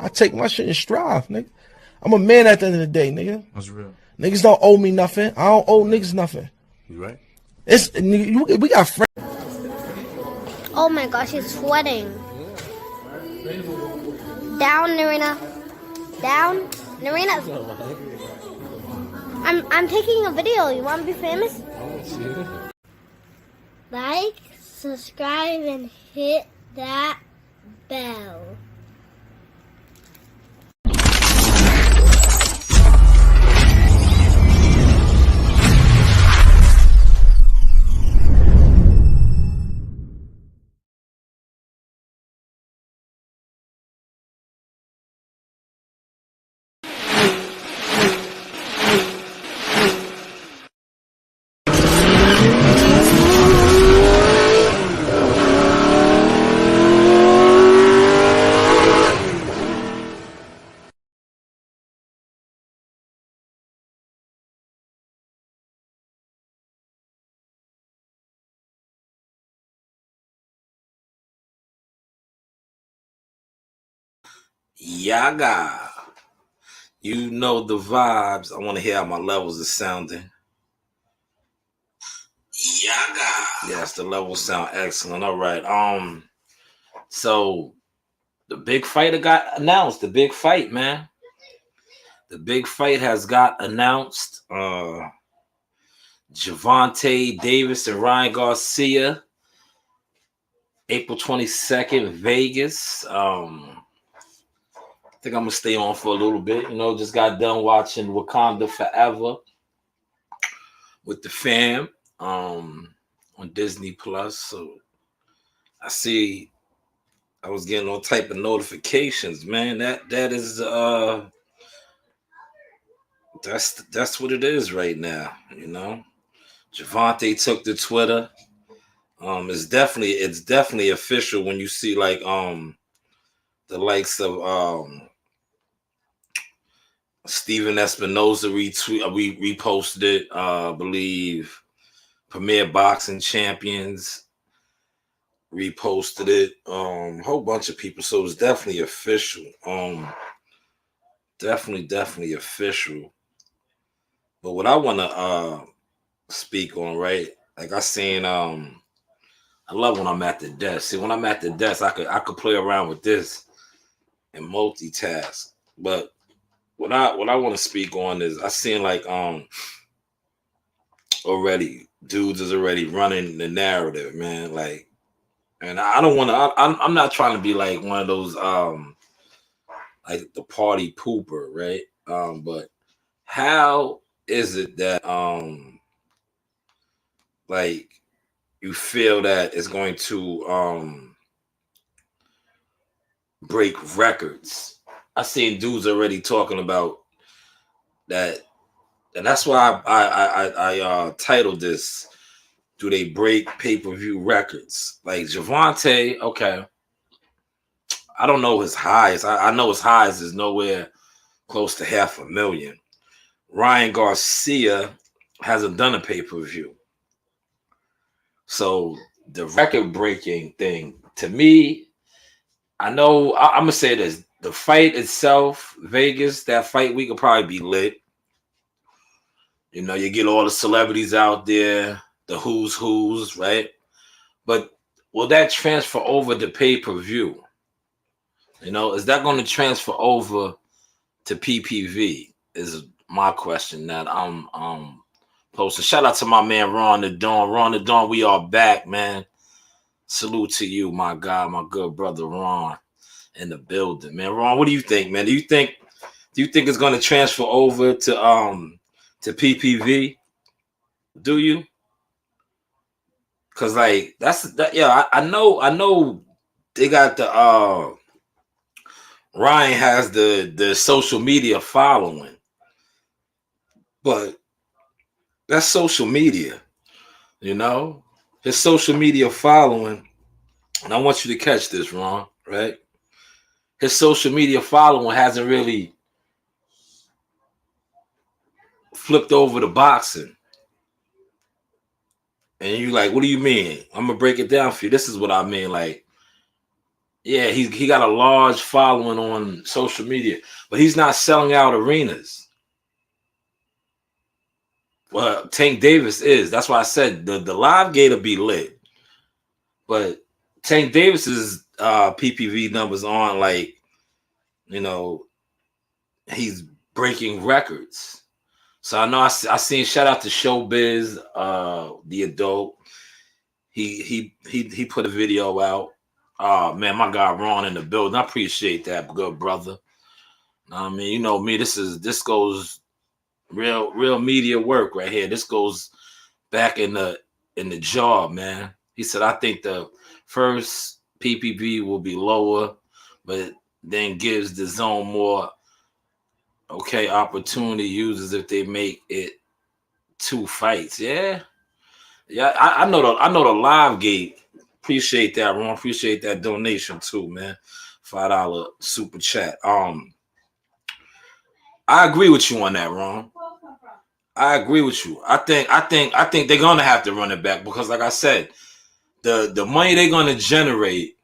I take my shit and strive, nigga. I'm a man at the end of the day, nigga. That's real. Niggas don't owe me nothing. I don't owe niggas nothing. You right? We got friends. Oh my gosh, he's sweating. Down, Narina. Down, Narina. I'm taking a video. You want to be famous? Like, subscribe, and hit that bell. Yaga. You know the vibes. I want to hear how my levels are sounding. Yaga. Yes, the levels sound excellent. All right. So the big fighter got announced. The big fight, man. The big fight has got announced. Gervonta Davis and Ryan Garcia. April 22nd, Vegas. I think I'm gonna stay on for a little bit. You know, just got done watching Wakanda Forever with the fam on Disney Plus. So I see I was getting all type of notifications, man. That is that's what it is right now, you know. Gervonta took to Twitter. It's definitely official when you see like the likes of Steven Espinoza reposted it. I believe Premier Boxing Champions reposted it. A whole bunch of people. So it's definitely official. Definitely official. But what I want to speak on, right? Like I seen, I love when I'm at the desk. See, when I'm at the desk, I could play around with this and multitask. But what I want to speak on is I seen like already dudes is already running the narrative, man. Like, and I don't want to. I'm not trying to be like one of those like the party pooper, right? But how is it that like you feel that it's going to break records? I seen dudes already talking about that, and that's why I titled this, do they break pay-per-view records? Like Gervonta, okay, I don't know his highest. I know his highest is nowhere close to 500,000. Ryan Garcia hasn't done a pay-per-view. So the record-breaking thing, to me, I know, I'm going to say this. The fight itself, Vegas, that fight week will probably be lit. You know, you get all the celebrities out there, the who's, right? But will that transfer over to pay-per-view? You know, is that going to transfer over to PPV? Is my question that I'm posting. Shout out to my man Ron the Dawn. Ron the Dawn, we are back, man. Salute to you, my guy, my good brother Ron in the building, man. Ron, what do you think, man? Do you think it's going to transfer over to PPV? Do you? Cause like yeah, I know they got the Ryan has the social media following, but that's social media, you know, his social media following. And I want you to catch this, Ron, right? His social media following hasn't really flipped over to boxing. And you like, what do you mean? I'm gonna break it down for you. This is what I mean. Like, Yeah, he got a large following on social media, but he's not selling out arenas. Well, Tank Davis is. That's why I said the live gate will be lit. But Tank Davis's PPV numbers aren't like, you know, he's breaking records. So I know I seen, shout out to Showbiz, the adult. He put a video out. Oh man, my guy Ron in the building. I appreciate that, good brother. I mean, you know me. This goes real media work right here. This goes back in the job, man. He said, I think the first PPV will be lower, but then gives the zone more opportunity users if they make it 2 fights. Yeah. I know the live gate. Appreciate that, Ron. Appreciate that donation too, man. $5 super chat. I agree with you on that, Ron. I agree with you. I think they're gonna have to run it back because, like I said, the money they're gonna generate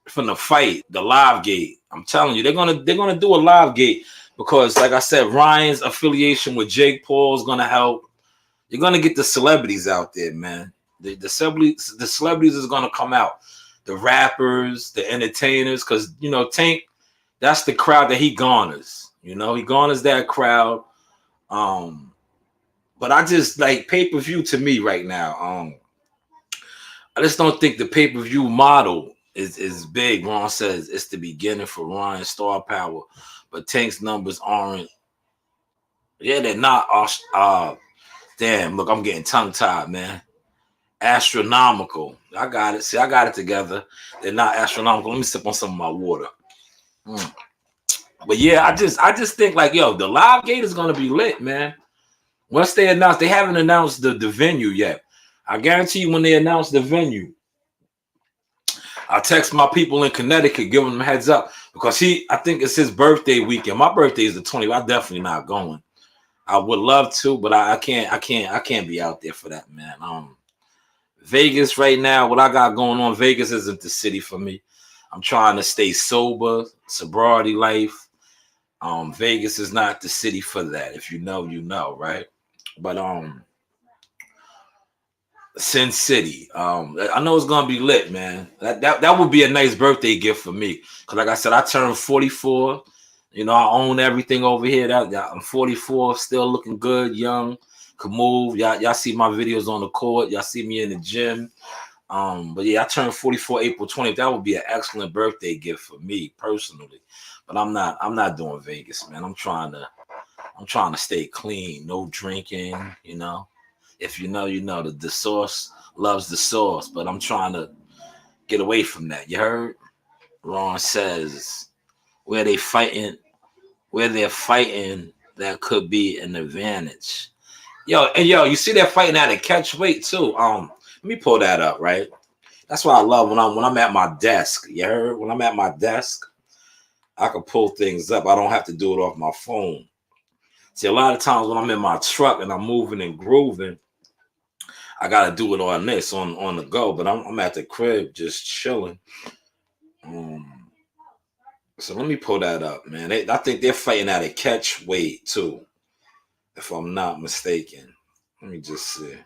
from the fight, the live gate. I'm telling you, they're gonna do a live gate because, like I said, Ryan's affiliation with Jake Paul is gonna help. You're gonna get the celebrities out there, man. The celebrities is gonna come out. The rappers, the entertainers, because Tank, that's the crowd that he garners. He garners that crowd. But I just like pay-per-view to me right now. I just don't think the pay-per-view model is big. Ron says it's the beginning for Ryan's star power, but Tank's numbers aren't. Yeah, they're not. Damn, look, I'm getting tongue-tied, man. Astronomical. I got it. See, I got it together. They're not astronomical. Let me sip on some of my water. But yeah, I just think like, yo, the live gate is gonna be lit, man. Once they haven't announced the venue yet. I guarantee you when they announce the venue, I'll text my people in Connecticut, giving them a heads up because I think it's his birthday weekend. My birthday is the 20th. I'm definitely not going. I would love to, but I can't be out there for that, man. Vegas right now, what I got going on, Vegas isn't the city for me. I'm trying to stay sober, sobriety life. Vegas is not the city for that. If you know, you know, right? But Sin City. I know it's gonna be lit, man. That would be a nice birthday gift for me. Cause like I said, I turned 44. I own everything over here. I'm 44, still looking good, young, can move. Y'all see my videos on the court. Y'all see me in the gym. But yeah, I turned 44 April 20th. That would be an excellent birthday gift for me personally. But I'm not doing Vegas, man. I'm trying to stay clean, no drinking, If you know, the sauce loves the sauce, but I'm trying to get away from that. You heard? Ron says where they're fighting, that could be an advantage. Yo, you see they're fighting at a catch weight too. Let me pull that up, right? That's what I love when I'm at my desk. You heard? When I'm at my desk, I can pull things up. I don't have to do it off my phone. See, a lot of times when I'm in my truck and I'm moving and grooving, I gotta do it on this, on the go. But I'm at the crib just chilling. So let me pull that up, man. I think they're fighting at a catch weight too, if I'm not mistaken. Let me just see.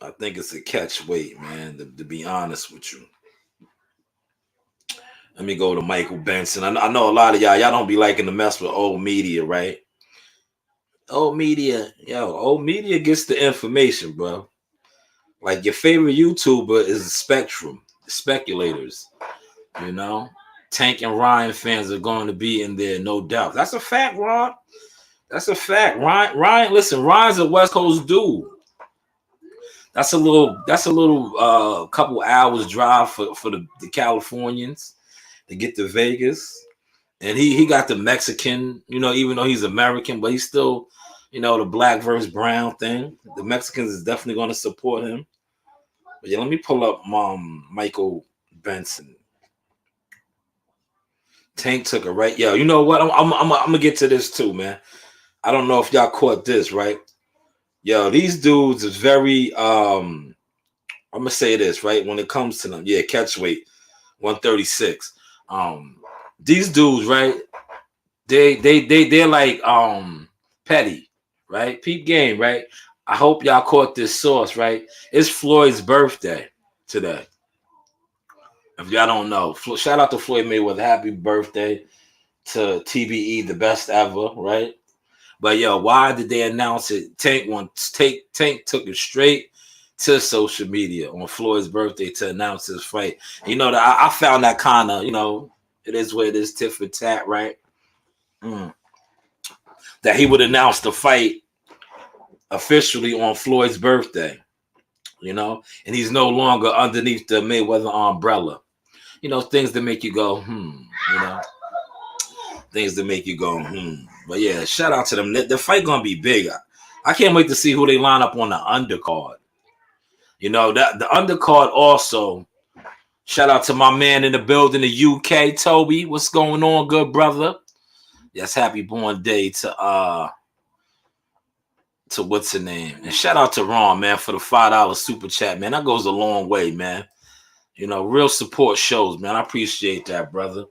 I think it's a catch weight, man. To be honest with you. Let me go to Michael Benson. I know a lot of y'all don't be liking to mess with old media, right? Old media gets the information, bro. Like your favorite YouTuber is Spectrum, the speculators. Tank and Ryan fans are going to be in there, no doubt. That's a fact, Ron. That's a fact. Ryan, listen, Ryan's a West Coast dude. That's a little couple hours drive for the Californians to get to Vegas. And he got the Mexican, even though he's American, but he's still, the black versus brown thing. The Mexicans is definitely going to support him. But yeah, let me pull up Michael Benson. Tank took it right. Yo, you know what? I'm gonna get to this too, man. I don't know if y'all caught this, right? Yo, these dudes is very I'm gonna say this, right? When it comes to them, yeah, catch weight, 136. These dudes, right? They're like petty, right? Peep game, right? I hope y'all caught this sauce, right? It's Floyd's birthday today. If y'all don't know, shout out to Floyd Mayweather. Happy birthday to TBE, the best ever, right? But yo, why did they announce it? Tank took it straight to social media on Floyd's birthday to announce his fight. You know that I found that kind of, it is what it is, tit for tat, right? That he would announce the fight officially on Floyd's birthday, and he's no longer underneath the Mayweather umbrella. Things that make you go, things that make you go, But yeah, shout out to them. The fight gonna be big. I can't wait to see who they line up on the undercard. That the undercard also. Shout out to my man in the building, the UK, Toby. What's going on, good brother? Yes, happy born day to what's her name? And shout out to Ron, man, for the $5 super chat, man. That goes a long way, man. Real support shows, man. I appreciate that, brother.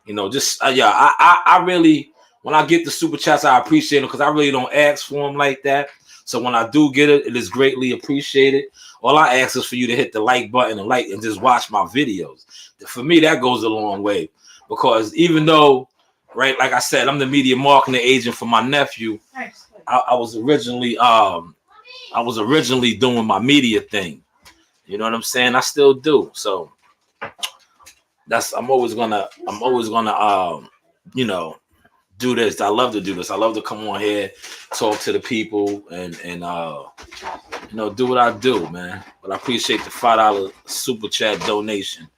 I really, when I get the super chats, I appreciate them because I really don't ask for them like that. So when I do get it, it is greatly appreciated. All I ask is for you to hit the like button and just watch my videos. For me, that goes a long way because even though, right, like I said, I'm the media marketing agent for my nephew. I was originally doing my media thing. You know what I'm saying? I still do. So I'm always gonna do this. I love to do this. I love to come on here, talk to the people, and do what I do, man. But I appreciate the $5 super chat donation,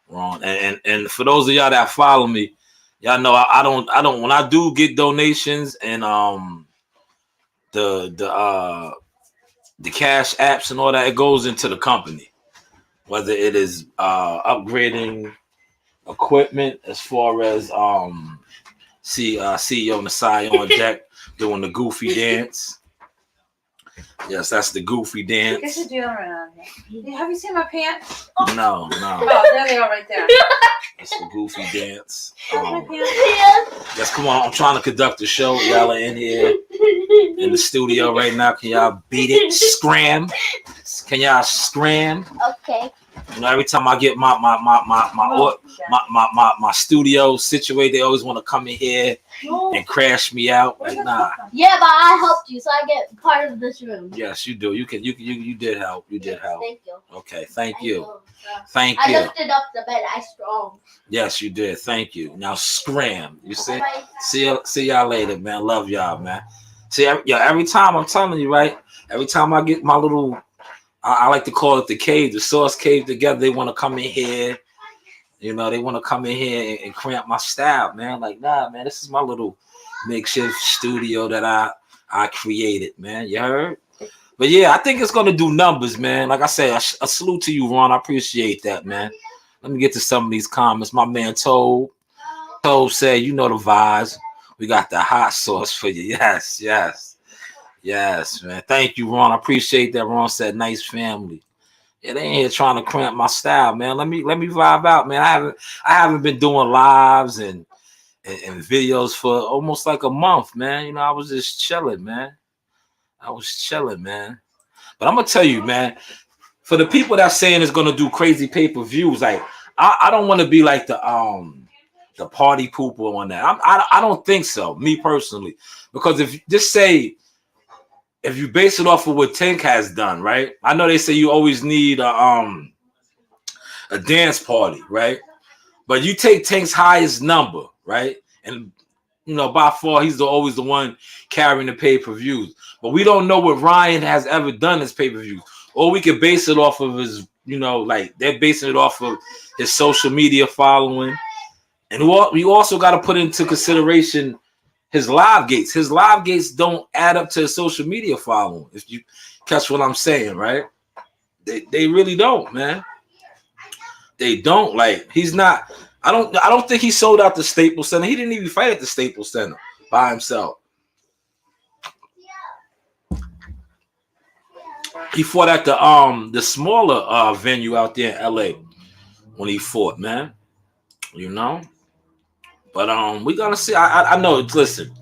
Ron. And for those of y'all that follow me, y'all know I don't when I do get donations and the cash apps and all that, it goes into the company. Whether it is upgrading equipment as far as CEO Nasai on deck doing the goofy dance. Yes, that's the goofy dance. What's the deodorant on here? Have you seen my pants? No. Oh, there they are right there. That's the goofy dance. My pants? Yes, come on. I'm trying to conduct the show. Y'all are in here in the studio right now. Can y'all beat it? Scram. Can y'all scram? Okay. Every time I get my studio situated, they always want to come in here and crash me out. Like, nah. Yeah, but I helped you, so I get part of this room. Yes, you do. You did help. You did help. Thank you. Okay, thank you. I lifted up the bed. I strong. Yes, you did. Thank you. Now scram. You see? See y'all later, man. Love y'all, man. See, every time I'm telling you, right? Every time I get my little, I like to call it the cave, the sauce cave together. They want to come in here. They want to come in here and cramp my style, man. Like, nah, man, this is my little makeshift studio that I created, man. You heard? But yeah, I think it's gonna do numbers, man. Like I said, a salute to you, Ron. I appreciate that, man. Let me get to some of these comments. My man Toad said, the vibes. We got the hot sauce for you. Yes, man. Thank you, Ron. I appreciate that. Ron said, nice family. Yeah, they ain't here trying to cramp my style, man. Let me vibe out, man. I haven't been doing lives and videos for almost like a month, man. I was just chilling, man. But I'm gonna tell you, man, for the people that saying it's gonna do crazy pay-per-views, like I don't want to be like the party pooper on that. I don't think so, me personally, because if you base it off of what Tank has done, right? I know they say you always need a dance party, right? But you take Tank's highest number, right? And by far he's always the one carrying the pay-per-views. But we don't know what Ryan has ever done as pay-per-views. Or we could base it off of his, like they're basing it off of his social media following. And we also got to put into consideration his live gates. His live gates don't add up to his social media following. If you catch what I'm saying, right? They really don't, man. They don't. Like, he's not. I don't think he sold out the Staples Center. He didn't even fight at the Staples Center by himself. He fought at the smaller venue out there in LA when he fought, man. You know? But we gonna see. I know. Listen,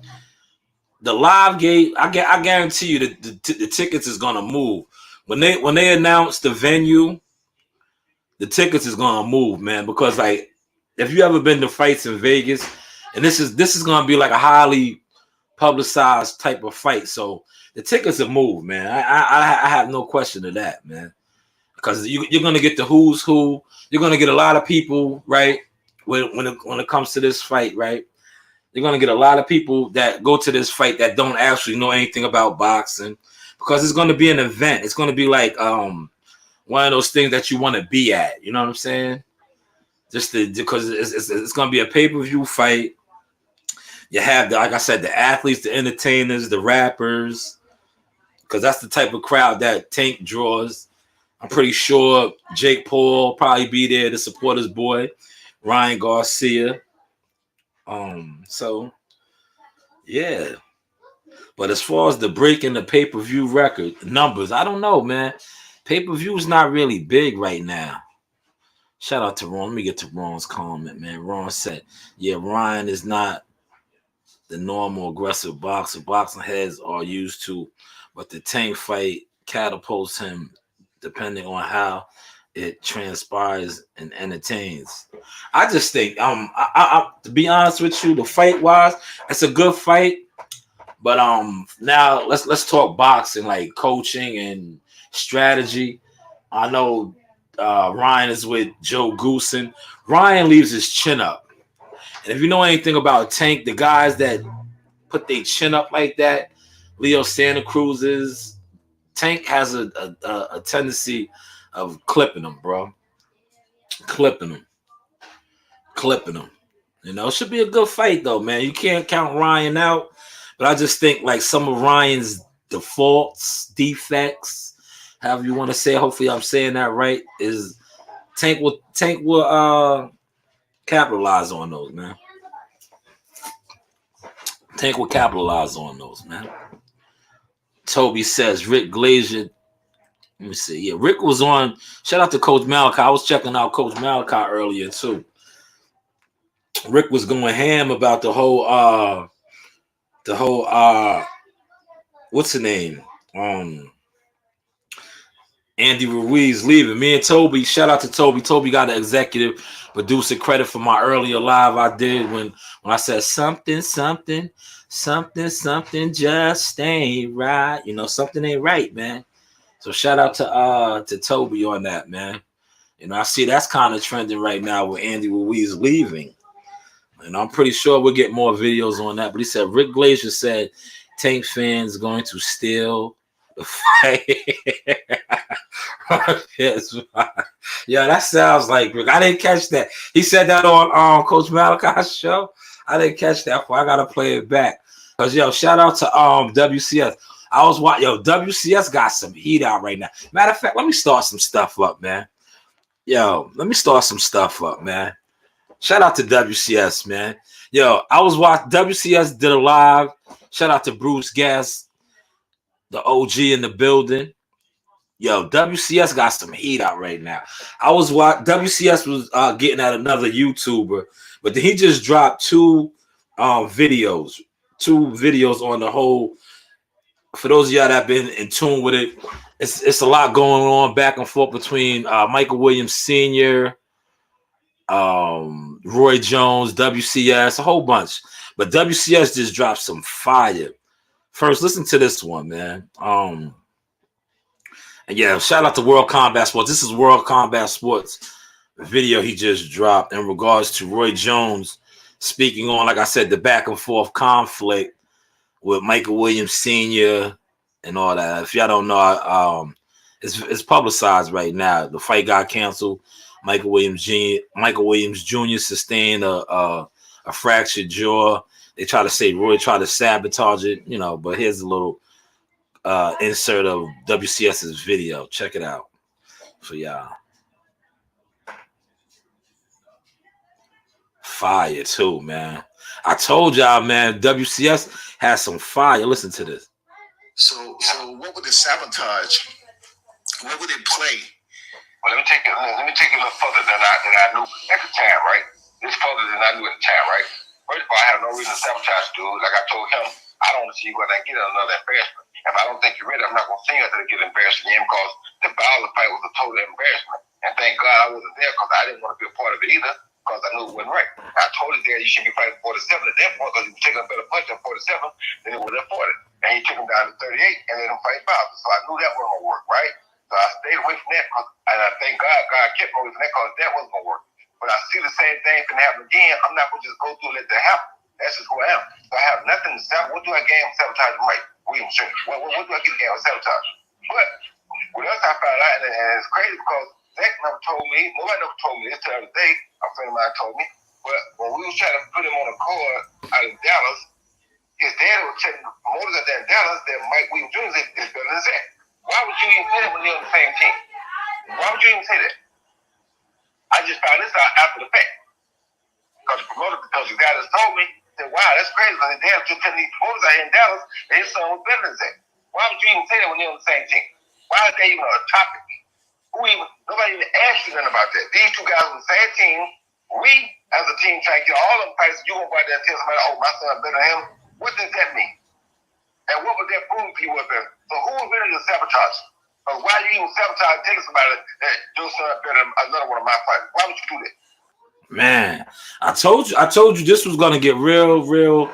the live gate. I guarantee you that the tickets is gonna move when they announce the venue. The tickets is gonna move, man. Because like, if you ever been to fights in Vegas, and this is gonna be like a highly publicized type of fight, so the tickets will move, man. I have no question of that, man. Because you're gonna get the who's who. You're gonna get a lot of people, right? When it comes to this fight, right? You're gonna get a lot of people that go to this fight that don't actually know anything about boxing, because it's gonna be an event. It's gonna be like one of those things that you want to be at. You know what I'm saying? Because it's gonna be a pay-per-view fight. You have like I said, the athletes, the entertainers, the rappers, because that's the type of crowd that Tank draws. I'm pretty sure Jake Paul probably be there to support his boy Ryan Garcia. So yeah. But as far as the breaking the pay-per-view record numbers, I don't know, man. Pay-per-view is not really big right now. Shout out to Ron. Let me get to Ron's comment, man. Ron said, yeah, Ryan is not the normal aggressive boxer boxing heads are used to, but the Tank fight catapults him depending on how it transpires and entertains. I just think, I to be honest with you, the fight wise, it's a good fight. But now let's talk boxing, like coaching and strategy. I know Ryan is with Joe Goosen. Ryan leaves his chin up. And if you know anything about Tank, the guys that put their chin up like that, Leo Santa Cruz's, Tank has a tendency of clipping them, bro. Clipping them. You know, it should be a good fight, though, man. You can't count Ryan out. But I just think, like, some of Ryan's defects, however you want to say it, hopefully I'm saying that right, is Tank will capitalize on those, man. Tank will capitalize on those, man. Toby says Rick Glazier. Let me see. Yeah, Rick was on. Shout out to Coach Malachi. I was checking out Coach Malachi earlier too. Rick was going ham about the whole what's the name? Andy Ruiz leaving. Me and Toby, shout out to Toby. Toby got an executive producer credit for my earlier live I did when I said something just ain't right. You know, something ain't right, man. So shout out to Toby on that, man. You know, I see that's kind of trending right now with Andy Ruiz leaving. And I'm pretty sure we'll get more videos on that. But he said Rick Glazier said Tank fans going to steal the fight. Yes, yeah, that sounds like Rick. I didn't catch that. He said that on Coach Malachi's show. I didn't catch that. I gotta play it back. Cause yo, shout out to WCS. I was watching. Yo, WCS got some heat out right now. Matter of fact, let me start some stuff up, man. Yo, let me start some stuff up, man. Shout out to WCS, man. Yo, I was watching. WCS did a live. Shout out to Bruce Gas, the OG in the building. Yo, WCS got some heat out right now. I was watching. WCS was getting at another YouTuber, but then he just dropped two videos on the whole. For those of y'all that have been in tune with it, it's a lot going on back and forth between Michael Williams Sr., Roy Jones, WCS, a whole bunch. But WCS just dropped some fire. First, listen to this one, man. And yeah, shout out to World Combat Sports. This is World Combat Sports video he just dropped in regards to Roy Jones speaking on, like I said, the back and forth conflict with Michael Williams Sr. and all that. If y'all don't know, it's publicized right now. The fight got canceled. Michael Williams Jr. sustained a fractured jaw. They try to say Roy tried to sabotage it, you know, but here's a little insert of WCS's video. Check it out for y'all. Fire too, man. I told y'all, man, WCS has some fire. Listen to this. So what would the sabotage What would it play? Well, let me take it a little further than I knew at the time, right? This further than I knew at the time, right? First of all, I have no reason to sabotage dude. Like I told him, I don't want to see you go out and get another embarrassment. If I don't think you're ready, I'm not going to sing until they get embarrassed again because the Bowser fight was a total embarrassment. And thank God I wasn't there because I didn't want to be a part of it either because I knew it wasn't right. I told him there you should be fighting 47 at that point because he was taking a better punch at 47 than it was at 40. And he took him down to 38 and let him fight Bowser. So I knew that wasn't going to work, right? So I stayed away from that and I thank God kept me away from that because that wasn't going to work. But I see the same thing can happen again. I'm not going to just go through and let that happen. That's just who I am. So I have nothing to sabotage. What do I gain from sabotaging Mike Williams Jr.? What do I get gain from sabotage? But what else I found out, and it's crazy because Zach never told me, nobody never told me this till the other day, a friend of mine told me, but when we was trying to put him on a card out in Dallas, his dad was telling the promoters out there in Dallas that Mike Williams Jr. is better than Zach. Why would you even say that when they're on the same team? Why would you even say that? I just found this out after the fact. Because the guy just told me, said, wow, that's crazy. Because the dad just telling these promoters out here in Dallas that his son was better than Zach. Why would you even say that when they're on the same team? Why is that even a topic? Nobody even asked you nothing about that. These two guys on the same team, we as a team try to get all them fights, you gonna go out there and tell somebody, oh, my son's better than him. What does that mean? And what would that prove to you was better? So who was better than sabotage? Or why you even sabotage telling somebody that your son better than another one of my fights? Why would you do that? Man, I told you this was gonna get real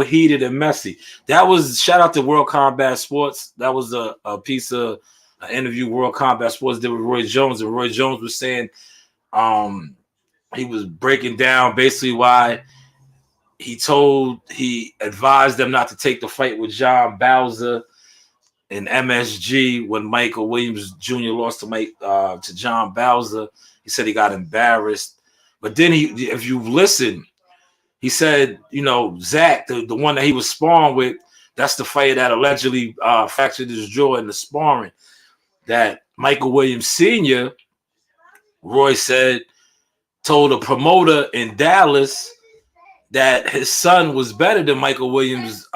heated and messy. That was shout out to World Combat Sports. That was a piece of an interview World Combat Sports did with Roy Jones, and Roy Jones was saying he was breaking down basically why he advised them not to take the fight with John Bowser in MSG when Michael Williams Jr. lost to John Bowser. He said he got embarrassed. But then if you listen, he said, Zach, the one that he was sparring with, that's the fight that allegedly fractured his jaw in the sparring. That Michael Williams Sr., Roy said, told a promoter in Dallas that his son was better than Michael Williams,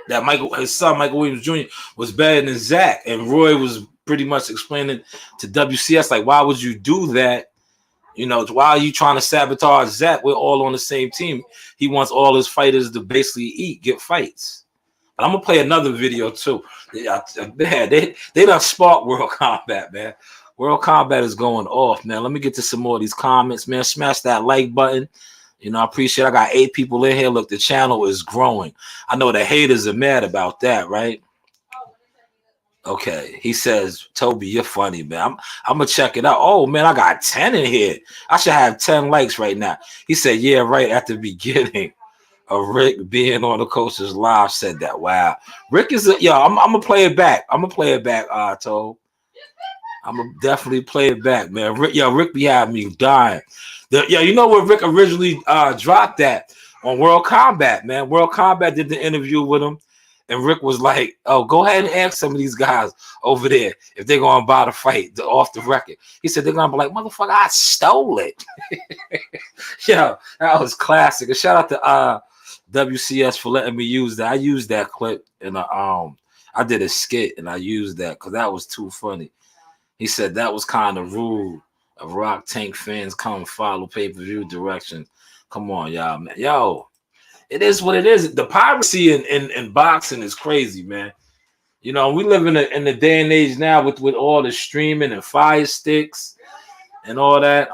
his son, Michael Williams Jr., was better than Zach. And Roy was pretty much explaining to WCS, like, why would you do that? Why are you trying to sabotage Zach? We're all on the same team. He wants all his fighters to basically get fights. But I'm gonna play another video too. They done sparked World Combat, man. World Combat is going off, man. Let me get to some more of these comments, man. Smash that like button. I appreciate it. I got 8 people in here. Look, the channel is growing. I know the haters are mad about that, right? Okay, he says, Toby, you're funny, man. I'm gonna check it out. Oh man, I got 10 in here. I should have 10 likes right now. He said, yeah, right at the beginning of Rick being on the Coasters Live said that. Wow, Rick is I'm gonna play it back. Tobe. I'm gonna definitely play it back, man. Rick be having me dying. You know where Rick originally dropped that on World Combat, man. World Combat did the interview with him. And Rick was like, oh, go ahead and ask some of these guys over there if they're going to buy the fight off the record. He said, they're going to be like, motherfucker, I stole it. That was classic. And shout out to WCS for letting me use that. I used that clip and I did a skit and I used that because that was too funny. He said that was kind of rude of Rock Tank fans come follow pay-per-view directions. Come on, y'all, man. Yo. It is what it is. The piracy in boxing is crazy, man. We live in the day and age now with all the streaming and fire sticks and all that.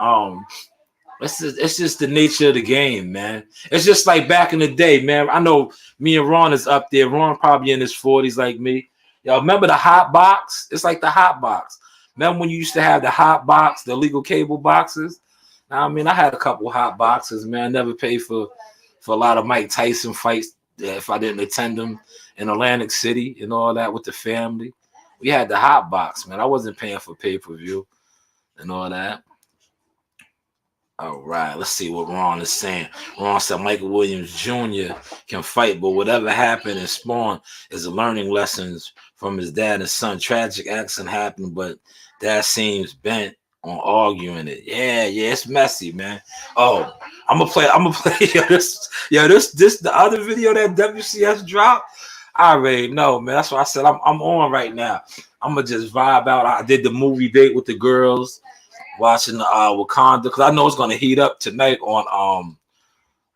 It's just the nature of the game, man. It's just like back in the day, man. I know me and Ron is up there. Ron probably in his 40s like me. Y'all remember the hot box? It's like the hot box. Remember when you used to have the hot box, the illegal cable boxes? I had a couple hot boxes, man. I never paid for a lot of Mike Tyson fights if I didn't attend them in Atlantic City and all that with the family. We had the hot box, man. I wasn't paying for pay-per-view and all that. All right, let's see what Ron is saying. Ron said Michael Williams Jr. can fight, but whatever happened in Spawn is a learning lessons from his dad and son. Tragic accident happened, but dad seems bent on arguing it. Yeah, it's messy, man. Oh, I'm gonna play this the other video that WCS dropped. I already know, man. That's why I said I'm on right now. I'm gonna just vibe out. I did the movie date with the girls, watching Wakanda, because I know it's gonna heat up tonight on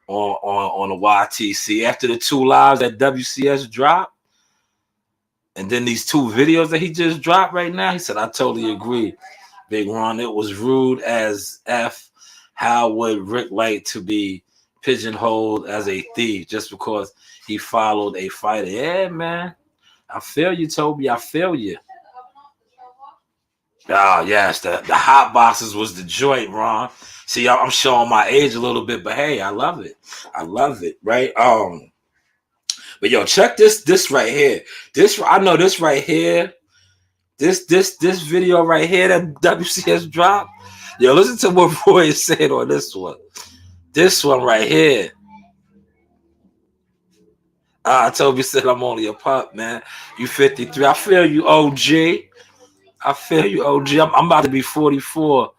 the YTC after the 2 lives that WCS dropped, and then these 2 videos that he just dropped right now. He said, I totally agree, Big Ron. It was rude as F. How would Rick like to be pigeonholed as a thief just because he followed a fighter? Yeah, man. I feel you, Toby. I feel you. Oh, yes. The hot boxes was the joint, Ron. See, I'm showing my age a little bit, but hey, I love it. I love it, right? But yo, check this right here. I know this right here. This video right here that WCS dropped. Yo, listen to what Roy is saying on this one. This one right here. Toby said I'm only a pup, man. You 53. I feel you, OG. I feel you, OG. I'm about to be 44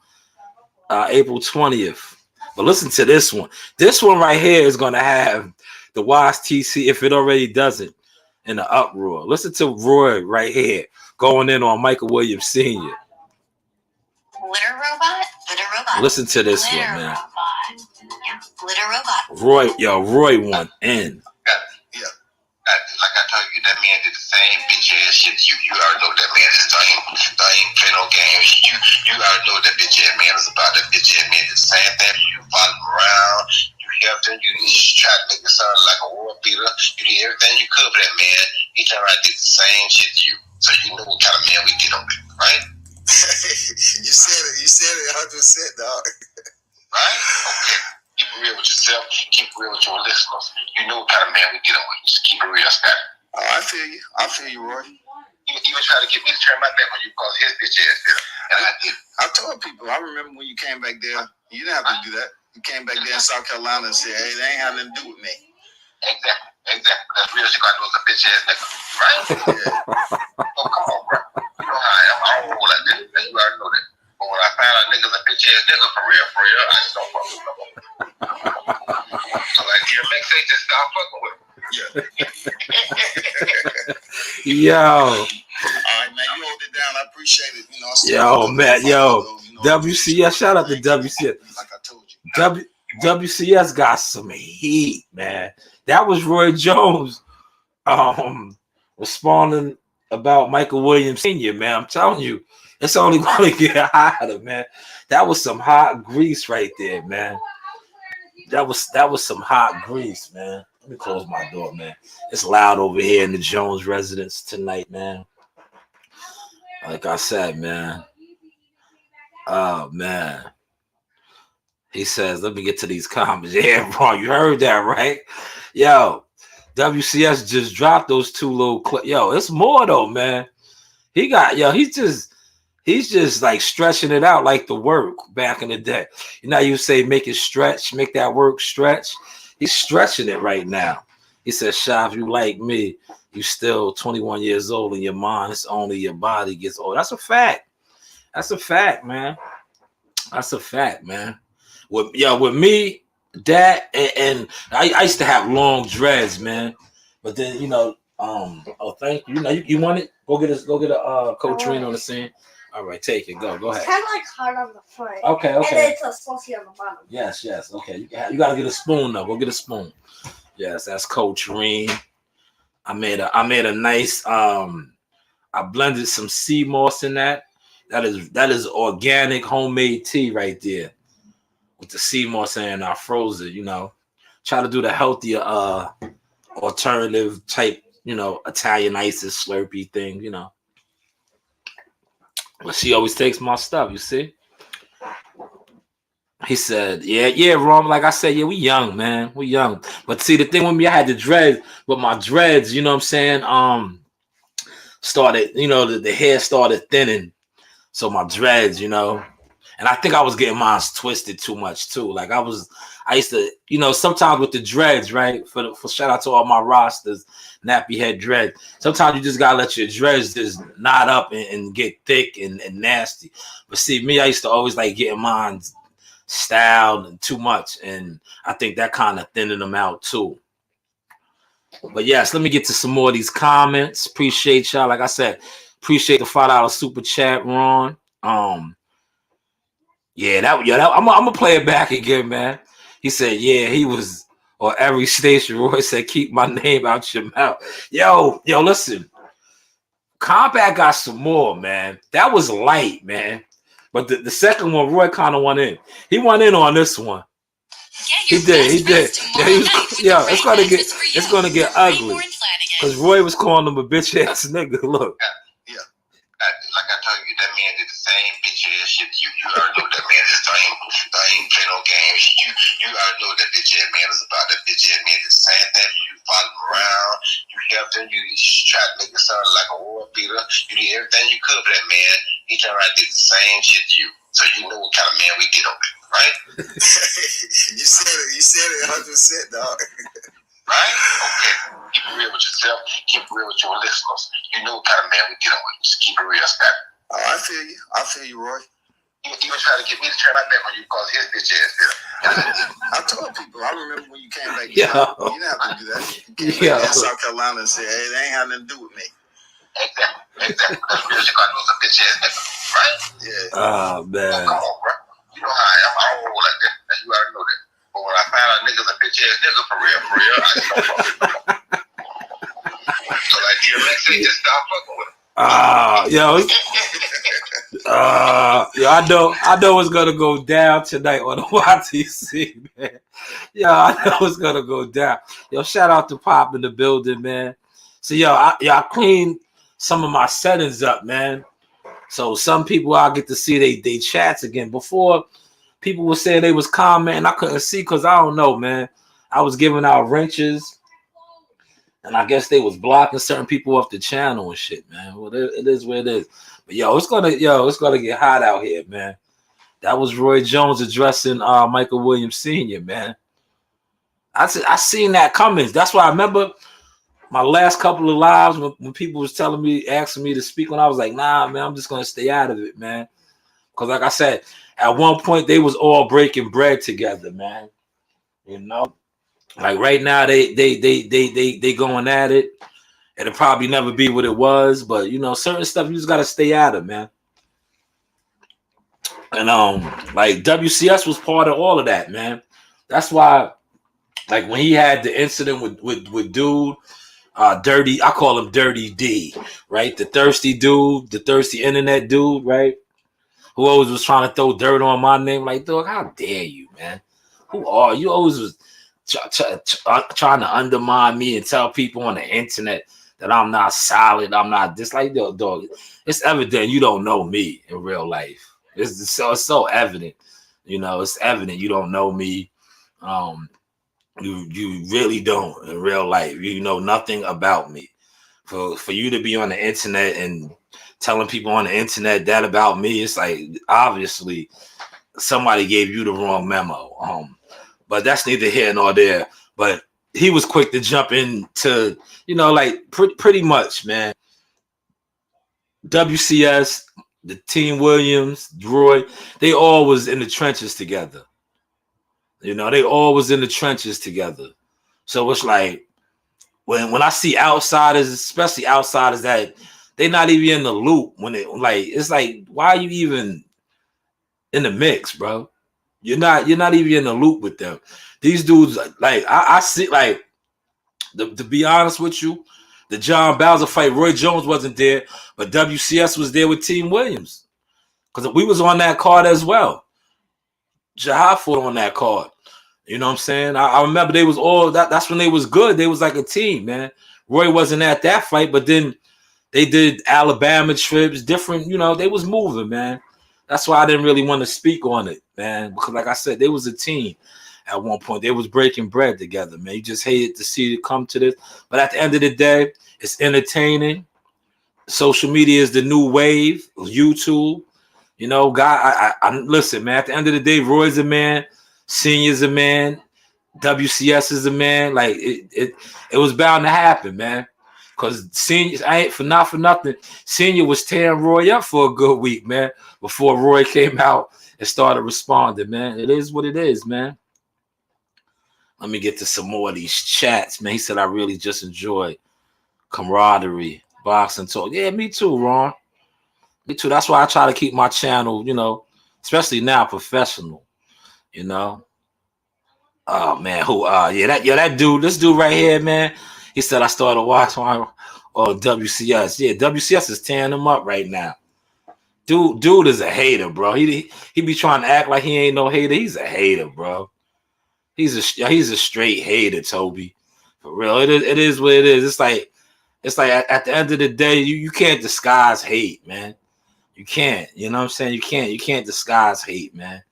April 20th. But listen to this one. This one right here is going to have the YTC, if it already doesn't, in the uproar. Listen to Roy right here going in on Michael Williams Sr. Glitter robot? Glitter robot. Listen to this glitter one, man. Robot. Yeah, glitter robot. Roy won in. Yeah. Like I told you, that man did the same bitch ass shit. You already know that man is ain't play no games. You already know what that bitch ass man is about. That bitch ass man did the same thing. You follow him around. You helped him. You tried to make it sound like a war beater. You did everything you could for that man. He turned around and did the same shit to you. So you know what kind of man we dealing with, right? You said it 100%, dog. Right? Okay. Keep it real with yourself. Keep it real with your listeners. You know what kind of man we dealing with. Just keep it real, Scott. Oh, I feel you, Roy. He was trying to get me to turn my back on you because his bitch ass did. And I did. I told people, I remember when you came back there, you didn't have to do that. You came back there in South Carolina and said, hey, they ain't have nothing to do with me. Exactly. That's real shit. I know it's a bitch ass nigga. Right? Yeah. Oh, come on, bro. You know how I am. I don't roll like that. You already know that. But when I find out niggas a bitch ass nigga for real, I just don't fuck with them. So like, DMX just stop fucking with him. Yeah. Yo. All right, man. You hold it down. I appreciate it. You know, yo, man. Yo. WCS. Shout out to WCS. Like I told you. WCS got some heat, man. That was Roy Jones responding about Michael Williams Sr., man. I'm telling you, it's only going to get hotter, man. That was some hot grease right there, man. That was some hot grease, man. Let me close my door, man. It's loud over here in the Jones residence tonight, man. Like I said, man. Oh, man. He says, let me get to these comments. Yeah, bro, you heard that, right? Yo, WCS just dropped those 2 little clips. Yo, it's more, though, man. He's just like stretching it out like the work back in the day. You know, you say make it stretch, make that work stretch. He's stretching it right now. He says, Shav, you like me, you still 21 years old in your mind. It's only your body gets old. That's a fact. That's a fact, man. That's a fact, man. With me, that and I used to have long dreads, man. But then, you know, thank you. You know, you want it? Go get a Coach Reen on the scene. All right, take it. Go ahead. It's kind of like hard on the front. Okay. And then it's a saucy on the bottom. Yes. Okay, you gotta get a spoon though. Go get a spoon. Yes, that's Coach Reen. I made a nice I blended some sea moss in that. That is organic homemade tea right there. With the sea moss and I froze it, you know. Try to do the healthier alternative type, you know, Italian ices slurpee thing, you know. But she always takes my stuff, you see. He said, yeah, Ron. Like I said, yeah, we young, man. We young. But see, the thing with me, I had the dreads, but my dreads, you know what I'm saying, started, you know, the hair started thinning. So my dreads, you know. And I think I was getting mine twisted too much too. Like I used to, you know, sometimes with the dreads, right? For shout out to all my rosters, nappy head dread. Sometimes you just gotta let your dreads just knot up and get thick and nasty. But see, me, I used to always like getting mine styled and too much, and I think that kind of thinning them out too. But yes, let me get to some more of these comments. Appreciate y'all. Like I said, appreciate the $5 super chat, Ron. I'm gonna play it back again, man. He said, yeah, he was on every station. Roy said, keep my name out your mouth. Yo, listen. Combat got some more, man. That was light, man. But the second one, Roy kind of went in. He went in on this one. He did. Yeah, it's gonna get ugly. Because Roy was calling him a bitch ass nigga. Look. Yeah. Like I told you, that man did the same bitch ass shit. You already know that man is ain't play no games. You already know what that bitch ass man is about. That bitch ass man did the same thing. You followed him around. You helped him. You tried to make it sound like a war beater. You did everything you could for that man. He turned around and did the same shit to you. So you know what kind of man we get on it, right? You said it 100%, dog. Right? Okay. Keep it real with yourself. Keep it real with your listeners. You know what kind of man we get on with. Just keep it real, Scott. Oh, I feel you, Roy. He was trying to get me to turn my back on you because his bitch ass did. I told people. I remember when you came back. You didn't have to do that. You came back in South Carolina and said, hey, they ain't had nothing to do with me. Exactly. That's real shit. I know it's a bitch ass nigga. Right? Yeah. Oh, man. Oh, come on, bro. You know how I am. I don't roll like that. You already know that. But when I find out niggas a bitch ass nigga for real, I just don't fuck with them. So like DMX said, just stop fucking with him. I know it's gonna go down tonight on the YTC, man. I know it's gonna go down. Shout out to Pop in the building, man. So I cleaned some of my settings up, man. So some people I get to see they chats again. Before, people were saying they was commenting. I couldn't see because I don't know, man. I was giving out wrenches, and I guess they was blocking certain people off the channel and shit, man. Well, it is what it is. But it's gonna get hot out here, man. That was Roy Jones addressing Michael Williams Sr., man. I seen that coming. That's why I remember my last couple of lives when people was asking me to speak, when I was like, nah, man, I'm just gonna stay out of it, man. Because like I said, at one point they was all breaking bread together, man. Like right now they going at it. It'll probably never be what it was, but certain stuff you just gotta stay out of, man. And like WCS was part of all of that, man. That's why, like when he had the incident with dude, Dirty, I call him Dirty D, right? The thirsty dude, the thirsty internet dude, right? Who always was trying to throw dirt on my name. Like, dog, how dare you, man? Who are you? Always was trying to undermine me and tell people on the internet that I'm not solid. I'm not this. Like, dog, it's evident you don't know me in real life. It's so evident. It's evident you don't know me. You really don't in real life. You know nothing about me. For you to be on the internet and telling people on the internet that about me, it's like obviously somebody gave you the wrong memo. But that's neither here nor there. But he was quick to jump into, like pretty much, man. WCS, the Team Williams, Roy, they all was in the trenches together. They all was in the trenches together. So it's like when I see outsiders, especially outsiders that they not even in the loop, it's like, why are you even in the mix, bro? You're not even in the loop with them. These dudes, like I see, like to be honest with you, the John Bowser fight, Roy Jones wasn't there, but WCS was there with Team Williams because we was on that card as well. Jahad fought on that card. You know what I'm saying? I remember they was all that's when they was good. They was like a team, man. Roy wasn't at that fight, but then they did Alabama trips, different, they was moving, man. That's why I didn't really want to speak on it, man. Because like I said, they was a team at one point. They was breaking bread together, man. You just hated to see it come to this. But at the end of the day, it's entertaining. Social media is the new wave. YouTube. I listen, man. At the end of the day, Roy's a man. Senior's a man. WCS is a man. Like it was bound to happen, man. Because Senior, I ain't for nothing. Senior was tearing Roy up for a good week, man. Before Roy came out and started responding, man. It is what it is, man. Let me get to some more of these chats, man. He said I really just enjoy camaraderie, boxing talk. Yeah, me too, Ron. Me too. That's why I try to keep my channel, especially now, professional. Oh man, that dude, this dude right here, man. He said I started watching WCS. Yeah, WCS is tearing him up right now. Dude is a hater, bro. He be trying to act like he ain't no hater. He's a hater, bro. He's a straight hater, Toby. For real, it is what it is. It's like at the end of the day, you can't disguise hate, man. You can't. You know what I'm saying? You can't disguise hate, man.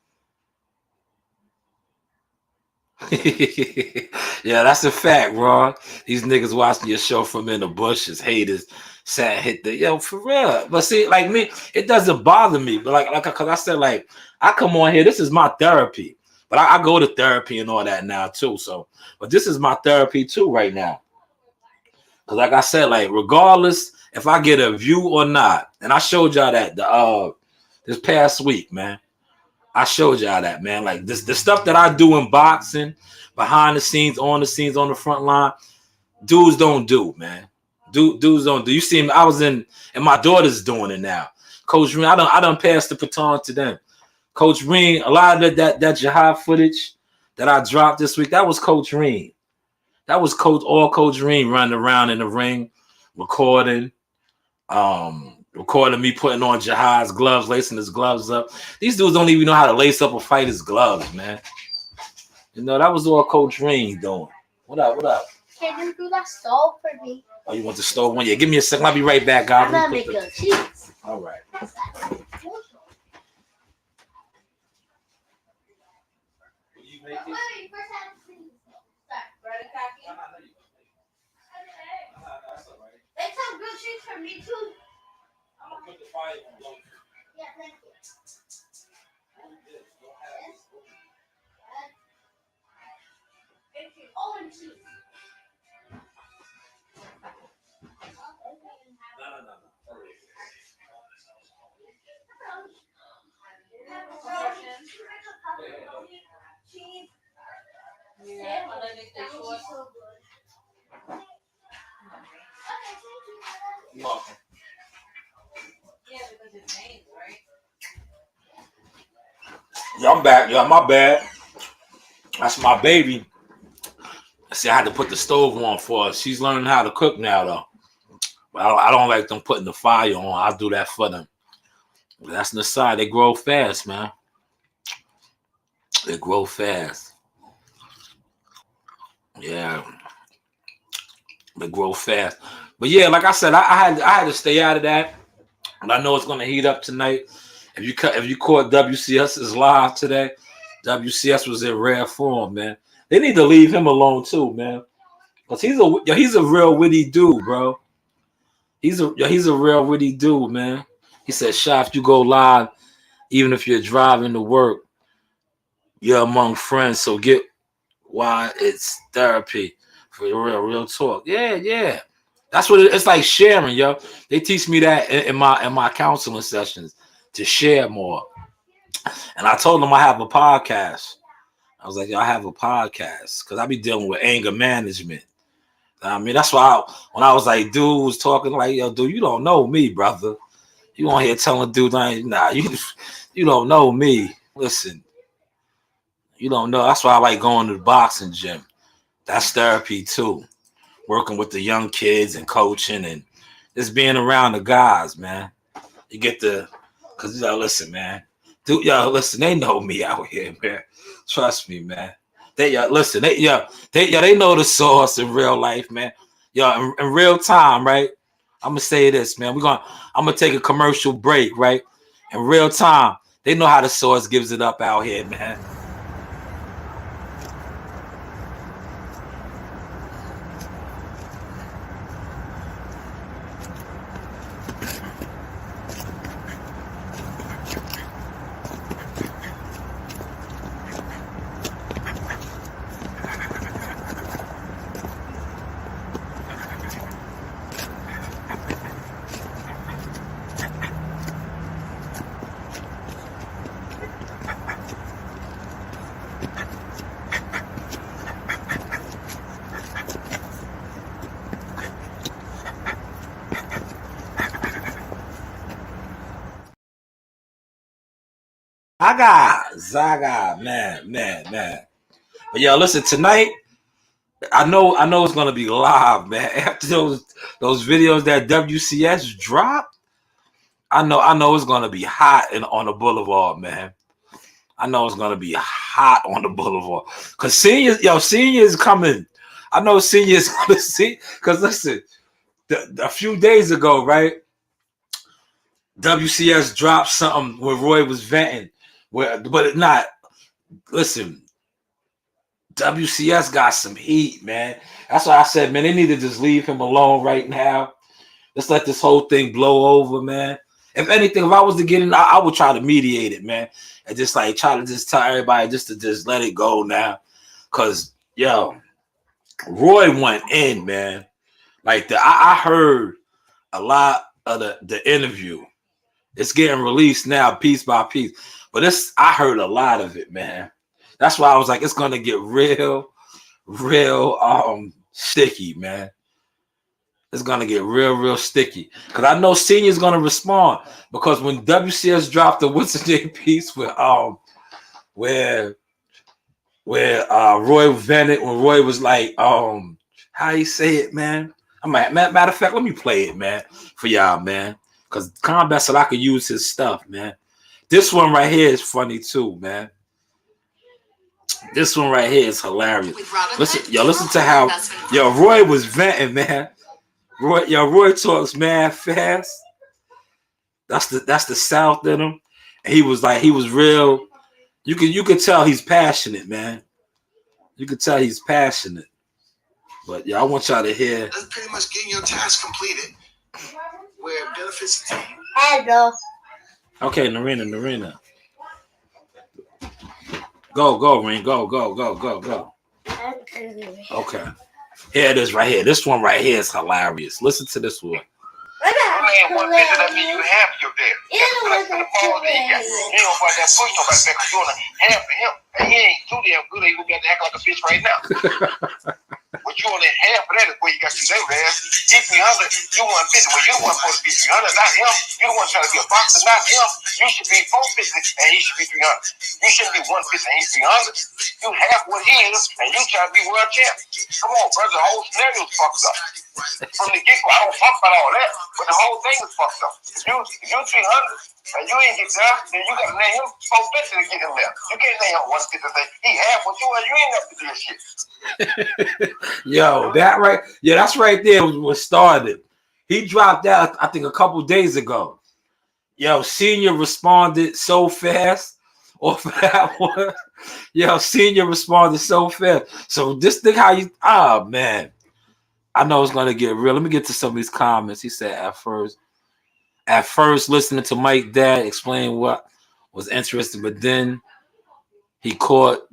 Yeah, that's a fact, Ron. These niggas watching your show from in the bushes, haters, sat hit the for real. But see, like me, it doesn't bother me. But like cause I said, like, I come on here, this is my therapy. But I go to therapy and all that now too. So, but this is my therapy too right now. Cause like I said, like regardless if I get a view or not, and I showed y'all that this past week, man. I showed y'all that, man. Like the stuff that I do in boxing, behind the scenes, on the front line, dudes don't do, man. Dudes don't do. You see me? I was and my daughter's doing it now. Coach Reen, I done passed the baton to them. Coach Reen, a lot of that jihad footage that I dropped this week, that was Coach Reen. That was Coach Reen running around in the ring, recording me putting on Jihad's gloves, lacing his gloves up. These dudes don't even know how to lace up a fighter's gloves, man. That was all Coach Reen doing. What up? Can you do that stove for me? Oh, you want the stove one? Yeah, give me a second. I'll be right back, guys. I'm gonna make a cheese. All right. Make some good cheese for me too. I'm gonna put the fire on. Yeah, thank you. Oh, and cheese. No. Cheese. Yeah, I like the short. So good. Okay, thank you. You're welcome. Yeah, because it's names, right? Yeah, I'm back. Yeah, my bad. That's my baby. See, I had to put the stove on for her. She's learning how to cook now, though. But I don't like them putting the fire on. I'll do that for them. But that's on the side. They grow fast, man. They grow fast. Yeah. They grow fast. But yeah, like I said, I had to stay out of that. And I know it's gonna heat up tonight. If you caught WCS's live today, WCS was in rare form, man. They need to leave him alone too, man. Cause he's a real witty dude, bro. He's a real witty dude, man. He said, "Shaf, you go live, even if you're driving to work, you're among friends. So get why it's therapy for real talk." Yeah. That's what it's like, sharing, yo. They teach me that in my counseling sessions, to share more. And I told them I have a podcast. I was like, yo, I have a podcast because I be dealing with anger management. I mean, that's why when I was like, dude was talking like, yo, dude, you don't know me, brother. You on here telling dude, nah, you don't know me. Listen, you don't know. That's why I like going to the boxing gym. That's therapy too. Working with the young kids and coaching and just being around the guys, man. You get because listen, man. Dude, listen, they know me out here, man. Trust me, man. They know the sauce in real life, man. In real time, right? I'm gonna say this, man. I'm gonna take a commercial break, right? In real time, they know how the sauce gives it up out here, man. Zaga, man. But yo, listen, tonight, I know it's gonna be live, man. After those videos that WCS dropped, I know it's gonna be hot on the boulevard, man. I know it's gonna be hot on the boulevard. Cause seniors coming. I know seniors gonna see. Cause listen, a few days ago, right? WCS dropped something where Roy was venting, but it not. Listen, WCS got some heat, man. That's why I said, man, they need to just leave him alone right now. Let's let this whole thing blow over, man. If anything, if I was to get in, I would try to mediate it, man, and just like try to just tell everybody just to just let it go now, cause yo, Roy went in, man. Like I heard a lot of the interview. It's getting released now, piece by piece, but I heard a lot of it, man. That's why I was like, it's gonna get real sticky, man. It's gonna get real sticky. Cause I know senior's gonna respond. Because when WCS dropped the what's the name piece where Roy vented, when Roy was like, how you say it, man? Matter of fact, let me play it, man, for y'all, man. Cause Combat said I could use his stuff, man. This one right here is funny too, man. This one right here is hilarious. Listen to how Roy was venting, man. Roy talks mad fast. That's the South in him. And he was real. You could tell he's passionate, man. You could tell he's passionate. But I want y'all to hear. That's pretty much getting your task completed. Where benefits to you. Hello. Okay, Narina. Go, Ring. Go. Okay. Here it is right here. This one right here is hilarious. Listen to this one. One visit that means you have your dad. He don't want that push nobody back because you want to have for him. And he ain't too damn good. He gonna be able to act like a bitch right now. But you only half of that is where you got your neighbor ass. He 300, you 150. Well, you the one supposed to be 300, not him. You the one trying to be a boxer, not him. You should be 450 and he should be 300. You shouldn't be 150 and he's 300. You half what he is and you trying to be world champ. Come on, brother. The whole scenario's fucked up. From the get-go, I don't talk about all that, but the whole thing is fucked up. If you 300 and you ain't get there, then you got to name him 450 to get him there. You can't name him 150 to say he half what you are. You ain't got to do this shit. Yo, that's right there was what started. He dropped out, I think, a couple days ago. Yo, Senior responded so fast off of that one. Yo, Senior responded so fast. So this thing, man. I know it's gonna get real. Let me get to some of these comments. He said at first listening to Mike Dad explain what was interesting, but then he caught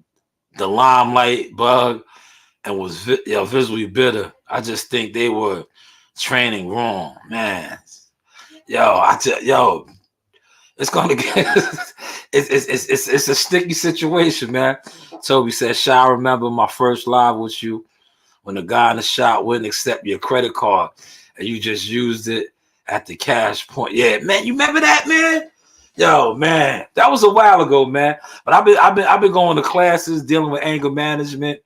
the limelight bug and was visually bitter. I just think they were training wrong, man. It's gonna get it's a sticky situation, man. Toby said, "Shy, I remember my first live with you when the guy in the shop wouldn't accept your credit card and you just used it at the cash point." Yeah, man, you remember that, man? Yo, man, that was a while ago, man. But I've been going to classes dealing with anger management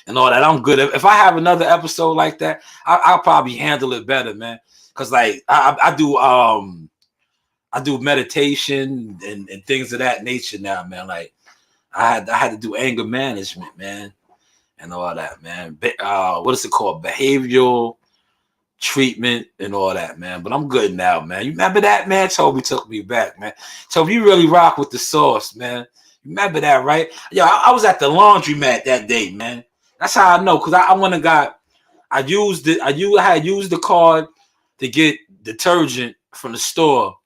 and all that. I'm good. If I have another episode like that, I'll probably handle it better, man. Cause like I do meditation and things of that nature now, man. Like I had to do anger management, man, and all that, man. What is it called? Behavioral treatment and all that, man. But I'm good now, man. You remember that, man? Toby took me back, man. Toby, you really rock with the sauce, man. You remember that, right? Yo, I was at the laundromat that day, man. That's how I know, because I went and I had used the card to get detergent from the store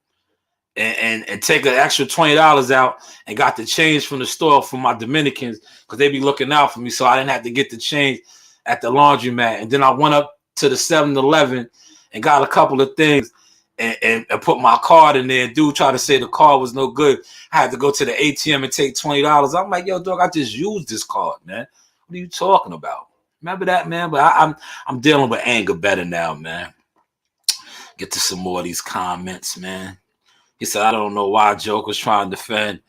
and take an extra $20 out and got the change from the store for my Dominicans because they be looking out for me, so I didn't have to get the change at the laundromat. And then I went up to the 7-Eleven and got a couple of things and put my card in there. Dude tried to say the card was no good. I had to go to the ATM and take $20. I'm like, yo, dog, I just used this card, man. What are you talking about? Remember that, man? But I'm dealing with anger better now, man. Get to some more of these comments, man. He said, I don't know why Joker's trying to defend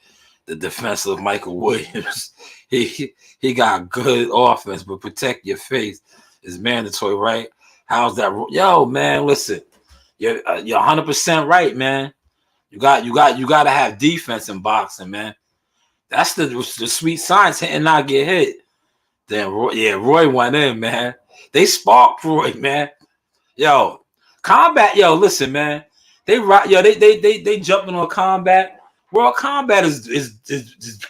the defense of Michael Williams. He got good offense, but protect your face is mandatory, right? How's that? Yo, man, listen, you're 100% right, man. You got to have defense in boxing, man. That's the sweet science. Hit and not get hit. Then Roy went in, man. They sparked Roy, man. Yo, combat. Yo, listen, man. They jumping on combat. World Combat is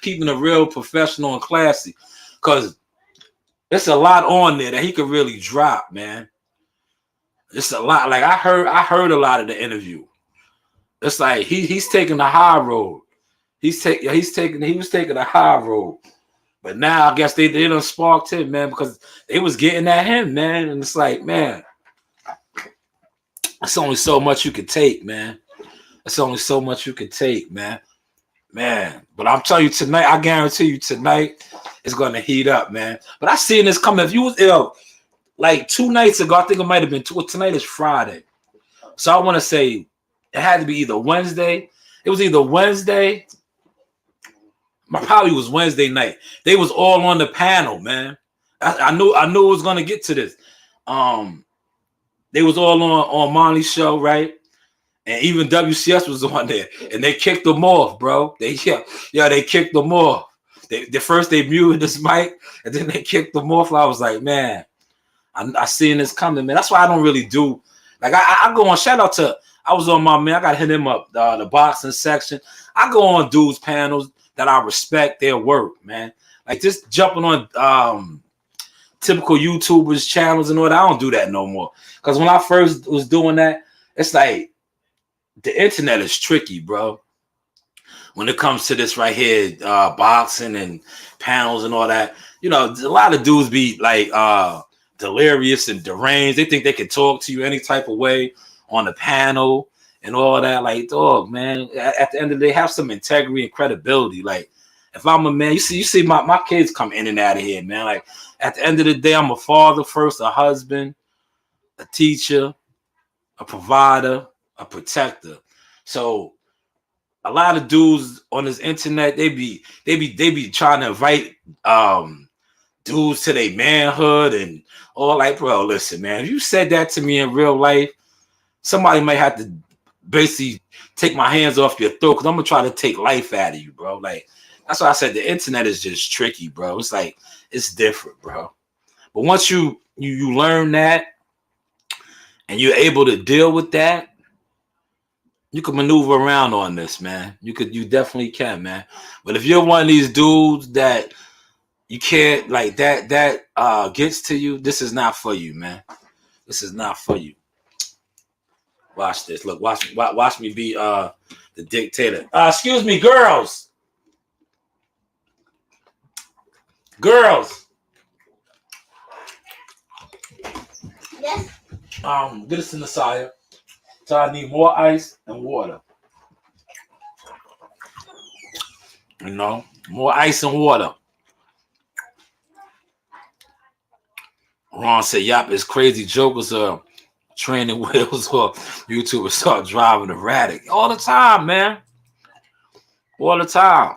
keeping it real professional and classy, because there's a lot on there that he could really drop, man. It's a lot. Like I heard a lot of the interview. It's like he's taking the high road. He was taking the high road. But now I guess they done sparked him, man, because they was getting at him, man. And it's like, man, it's only so much you could take, man. It's only so much you could take, man. Man, but I'm telling you tonight, I guarantee you tonight it's gonna heat up, man. But I seen this coming. If you was ill like 2 nights ago, I think it might have been 2. Tonight is Friday, so I want to say it had to be either Wednesday. It was either Wednesday. Probably was Wednesday night. They was all on the panel, man. I knew it was gonna get to this. They was all on Monty's show, right? And even WCS was on there, and they kicked them off, bro. They kicked them off. First they muted this mic, and then they kicked them off. I was like, man, I seen this coming, man. That's why I don't really do like I go on. Shout out to I was on my man. I got to hit him up the boxing section. I go on dudes panels that I respect their work, man. Like just jumping on typical YouTubers channels and all that. I don't do that no more, because when I first was doing that, it's like, the internet is tricky, bro. When it comes to this right here, boxing and panels and all that, you know, a lot of dudes be like delirious and deranged. They think they can talk to you any type of way on the panel and all that. Like, dog, man, at the end of the day, have some integrity and credibility. Like, if I'm a man, you see my kids come in and out of here, man. Like, at the end of the day, I'm a father first, a husband, a teacher, a provider, a protector. So a lot of dudes on this internet, they be trying to invite dudes to their manhood and all. Like, bro, listen, man, if you said that to me in real life, somebody might have to basically take my hands off your throat, because I'm gonna try to take life out of you, bro. Like, that's why I said the internet is just tricky, bro. It's like, it's different, bro. But once you learn that and you're able to deal with that, you can maneuver around on this, man. You definitely can, man. But if you're one of these dudes that you can't, like, that gets to you, this is not for you, man. This is not for you. Watch this. Look, watch me be the dictator. Excuse me, girls. Girls. Yes. Get us in the sire. So I need more ice and water. You know, more ice and water. Ron said, "Yep, it's crazy. Jokers are training wheels or YouTubers start driving erratic all the time, man. All the time.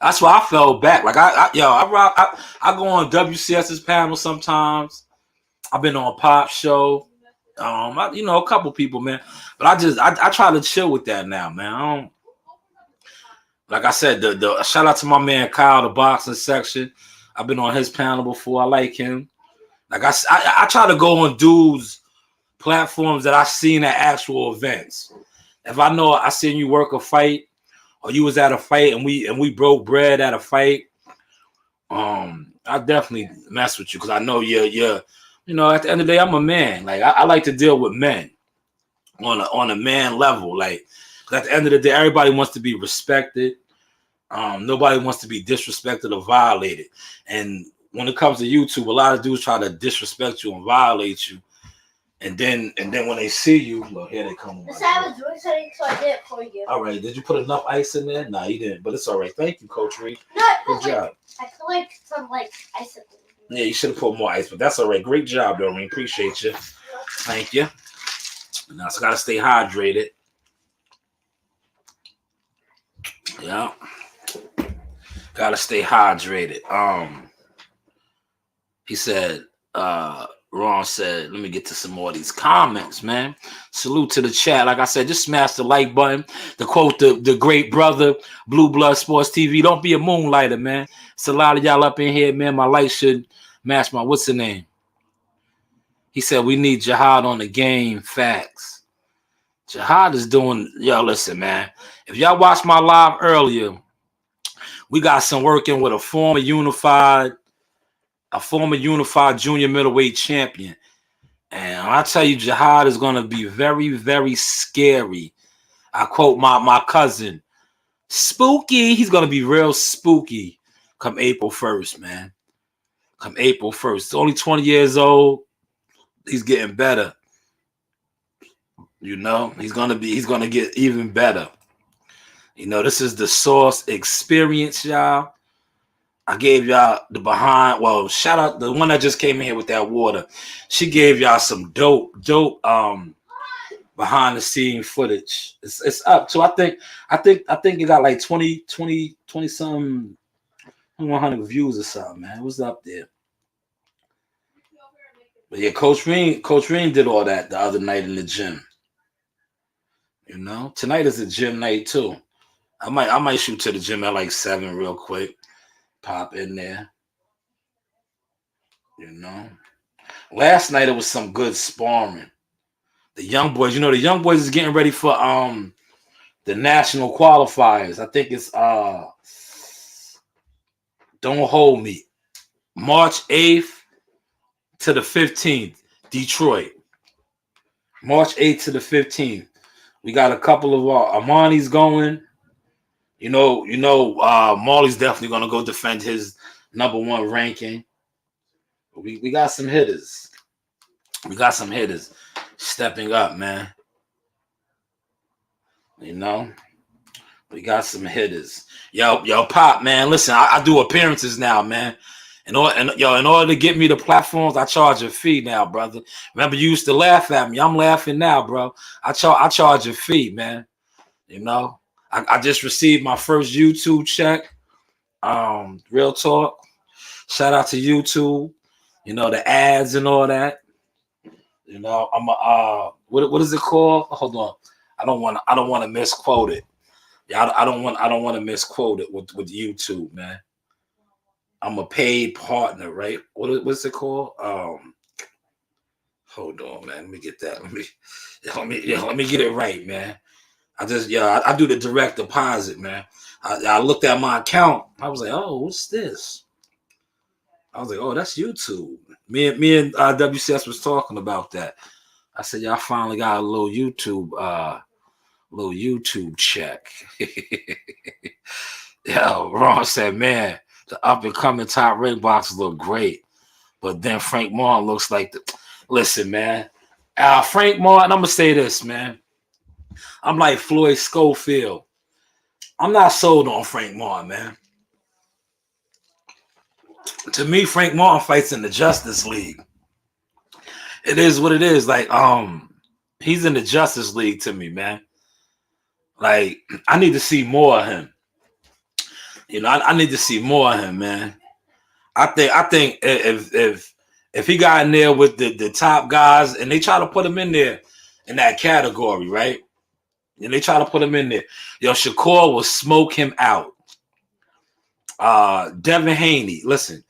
That's why I fell back. Like I go on WCS's panel sometimes. I've been on Pop Show. A couple people, man. But I try to chill with that now, man. Like I said, the shout out to my man Kyle, the boxing section. I've been on his panel before. I like him. Like I try to go on dudes' platforms that I've seen at actual events. If I know I seen you work a fight, or you was at a fight and we broke bread at a fight, I definitely mess with you, because I know you're at the end of the day, I'm a man. Like I like to deal with men on a man level. Like, at the end of the day, everybody wants to be respected. Nobody wants to be disrespected or violated. And when it comes to YouTube, a lot of dudes try to disrespect you and violate you. And then when they see you, look, here they come. The salad was ready, so I did it for you. All right. Did you put enough ice in there? No, you didn't. But it's all right. Thank you, Coach Reed. No, good job. I put like some ice in there. Yeah, you should have put more ice, but that's all right. Great job, Doreen. Appreciate you. Thank you. Now, so gotta stay hydrated. Yeah. Gotta stay hydrated. He said, Ron said, let me get to some more of these comments, man. Salute to the chat. Like I said, just smash the like button. To quote the great brother, Blue Blood Sports TV, don't be a moonlighter, man. It's a lot of y'all up in here, man. My light should match my, what's the name? He said, we need Jihad on the game. Facts. Jihad is doing, yo, listen, man. If y'all watched my live earlier, we got some working with a former unified junior middleweight champion. And I tell you, Jihad is going to be very, very scary. I quote my cousin, spooky. He's going to be real spooky come April 1st, man. Come April 1st. He's only 20 years old. He's getting better. You know, he's going to get even better. You know, this is the Source experience, y'all. I gave y'all the behind. Well, shout out the one that just came in here with that water. She gave y'all some dope behind the scene footage. It's up to I think it got like 20 some 100 views or something, man. It was up there. But yeah, Coach Reem did all that the other night in the gym. You know, tonight is a gym night too. I might shoot to the gym at like 7 real quick. Pop in there. You know. Last night it was some good sparring. The young boys, you know, the young boys is getting ready for the national qualifiers. I think it's don't hold me. March 8th to the 15th, Detroit. March 8th to the 15th. We got a couple of Armani's going. You know, Marley's definitely gonna go defend his #1 ranking. We got some hitters. We got some hitters stepping up, man. You know, we got some hitters. Yo, Pop, man. Listen, I do appearances now, man. In order to get me the platforms, I charge a fee now, brother. Remember, you used to laugh at me. I'm laughing now, bro. I charge a fee, man. You know. I just received my first YouTube check. Real talk. Shout out to YouTube. You know, the ads and all that. You know, I'm what is it called? Hold on. I don't want to misquote it. Yeah, I don't want to misquote it with YouTube, man. I'm a paid partner, right? What's it called? Hold on, man. Let me get that. Let me get it right, man. I do the direct deposit, man. I looked at my account. I was like, oh, what's this? I was like, oh, that's YouTube. Me and WCS was talking about that. I said, y'all finally got a little YouTube check. Yo, Ron said, man, the up and coming top ring boxes look great, but then Frank Martin looks like listen, man. Frank Martin, I'm gonna say this, man. I'm like Floyd Schofield. I'm not sold on Frank Martin, man. To me, Frank Martin fights in the Justice League. It is what it is. Like, he's in the Justice League to me, man. Like, I need to see more of him. You know, I need to see more of him, man. I think if he got in there with the top guys and they try to put him in there in that category, right? And they try to put him in there. Yo, Shakur will smoke him out. Devin Haney, listen.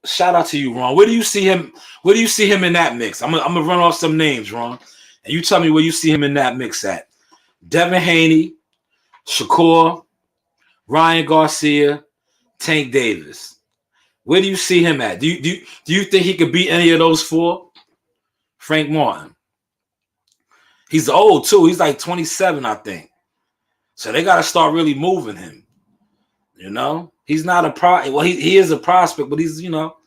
Shout out to you, Ron. Where do you see him? Where do you see him in that mix? I'm gonna run off some names, Ron, and you tell me where you see him in that mix at. Devin Haney, Shakur, Ryan Garcia, Tank Davis. Where do you see him at? Do you think he could beat any of those four? Frank Martin. He's old too. He's like 27, I think. So they got to start really moving him. You know, he's not a pro. Well, he is a prospect, but he's, you know,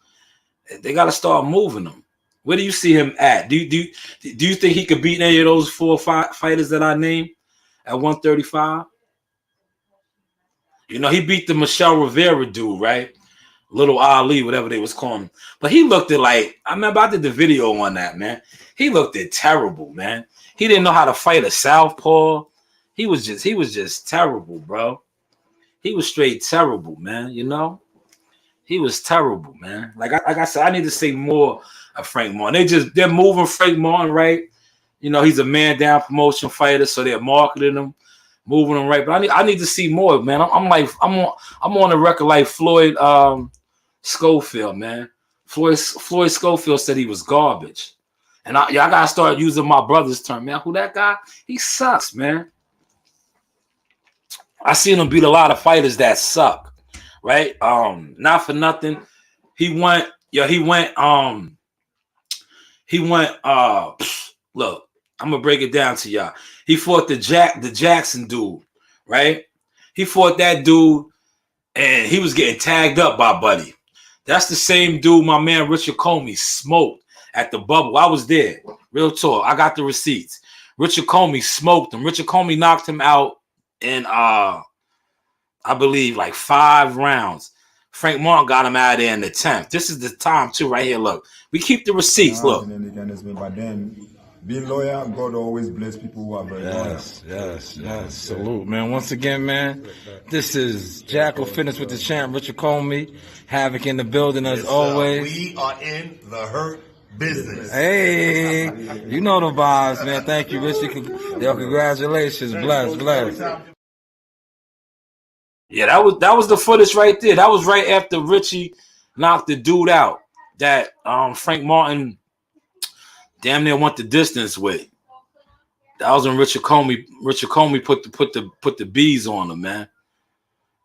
they got to start moving him. Where do you see him at? Do you think he could beat any of those 4 or 5 fighters that I named at 135? You know, he beat the Michelle Rivera dude, right? Little Ali, whatever they was calling him. But he looked at like, I remember I did the video on that, man. He looked at terrible, man. He didn't know how to fight a southpaw. He was just terrible, bro. he was straight terrible, man. You know, he was terrible, man. Like I said, I need to see more of Frank Martin. They're moving Frank Martin right. You know, he's a man down promotion fighter, so they're marketing him, moving him right. But I need to see more, man. I'm on the record like Floyd Schofield, man. Floyd Schofield said he was garbage. And I gotta start using my brother's term, man. Who that guy? He sucks, man. I seen him beat a lot of fighters that suck, right? Not for nothing. He went, look, I'm gonna break it down to y'all. He fought the Jackson dude, right? He fought that dude, and he was getting tagged up by Buddy. That's the same dude my man Richard Comey smoked at the bubble. I was there. Real talk. I got the receipts. Richard Comey smoked him. Richard Comey knocked him out in I believe like 5 rounds. Frank Martin got him out of there in the 10th. This is the time too, right here. Look, we keep the receipts. Look. But then being loyal, God always bless people who are very loyal. Yes. Salute, man. Once again, man, this is Jackal Fitness with the champ, Richard Comey. Havoc in the building as always. We are in the hurt business. Hey, you know the vibes, man. Thank you, Richard. Yo, congratulations. Bless. Yeah, that was the footage right there. That was right after Richie knocked the dude out that Frank Martin damn near went the distance with. That was when Richard Comey put the bees on him, man.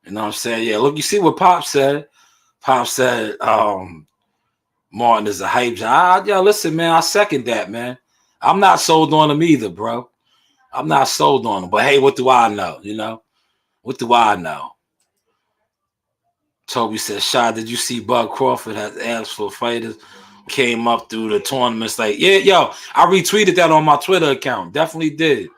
You know what I'm saying? Yeah, look, you see what Pop said. Pop said Martin is a hype job. Yeah, listen, man, I second that, man. I'm not sold on him either, bro. I'm not sold on him. But hey, what do I know? You know? What do I know? Toby said, Shah, did you see Bud Crawford has asked for fighters? Came up through the tournaments like, yeah, yo, I retweeted that on my Twitter account. Definitely did.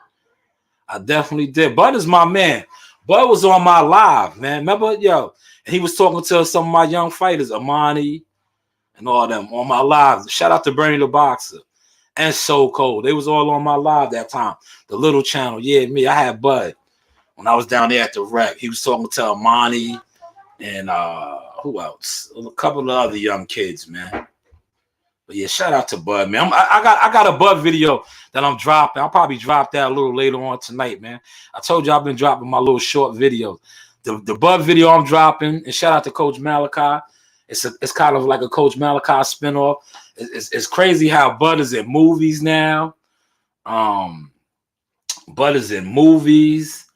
I definitely did. Bud is my man. Bud was on my live, man. Remember, yo, and he was talking to some of my young fighters, Amani and all them on my live. Shout out to Bernie the Boxer and So Cold. They was all on my live that time. The little channel, yeah, me. I had Bud when I was down there at the rec. He was talking to Amani and who else? A couple of other young kids, man. But yeah, shout out to Bud, man. I got a Bud video that I'm dropping. I'll probably drop that a little later on tonight, man. I told you I've been dropping my little short videos. The Bud video I'm dropping, and shout out to Coach Malachi. It's kind of like a Coach Malachi spinoff. It's crazy how Bud is in movies now. Bud is in movies.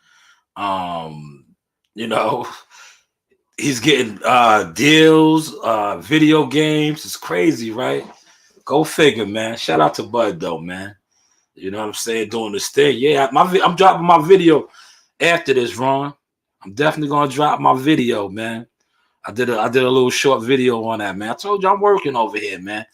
You know, he's getting deals, video games. It's crazy, right? Go figure, man. Shout out to Bud, though, man. You know what I'm saying? Doing this thing. Yeah, I'm dropping my video after this, Ron. I'm definitely gonna drop my video, man. I did a little short video on that, man. I told you I'm working over here, man.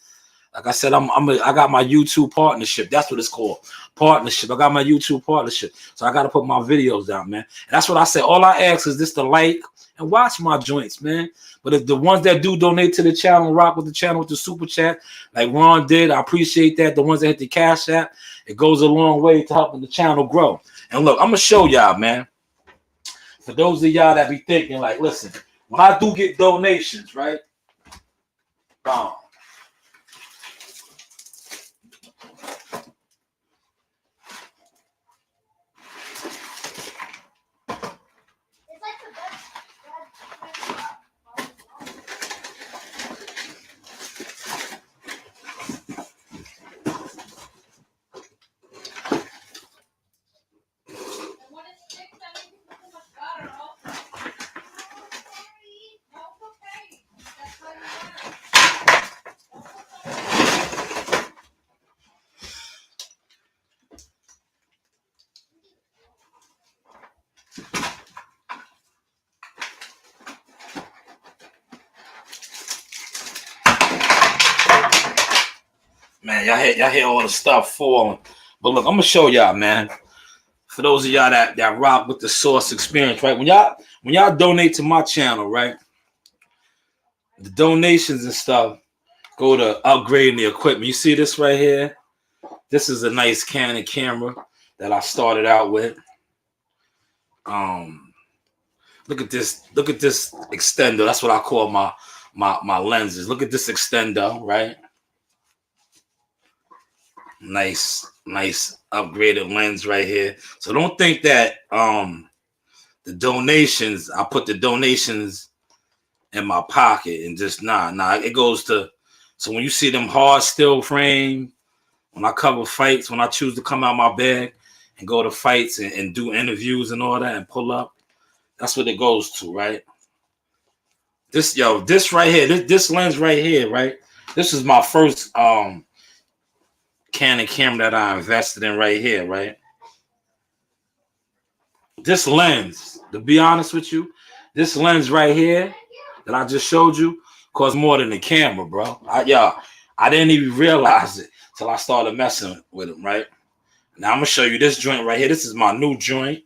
Like I said, I got my YouTube partnership. That's what it's called, partnership. I got my YouTube partnership, so I got to put my videos out, man. And that's what I said. All I ask is just to like and watch my joints, man. But if the ones that do donate to the channel, rock with the channel with the super chat, like Ron did, I appreciate that. The ones that hit the Cash App, it goes a long way to helping the channel grow. And look, I'm gonna show y'all, man. For those of y'all that be thinking, like, listen, when I do get donations, right? Man, y'all hear all the stuff falling. But look, I'm gonna show y'all, man. For those of y'all that rock with the Source experience, right? When y'all donate to my channel, right? The donations and stuff go to upgrading the equipment. You see this right here? This is a nice Canon camera that I started out with. Look at this. Look at this extender. That's what I call my lenses. Look at this extender, right? Nice upgraded lens right here. So don't think that the donations, I put the donations in my pocket and just nah. It goes to, so when you see them hard still frame, when I cover fights, when I choose to come out my bag and go to fights and do interviews and all that and pull up, that's what it goes to, right? This right here, this lens right here, right? This is my first Canon camera that I invested in right here, right? This lens, to be honest with you, this lens right here that I just showed you costs more than the camera, bro. I didn't even realize it till I started messing with them, right? Now I'm gonna show you this joint right here. This is my new joint.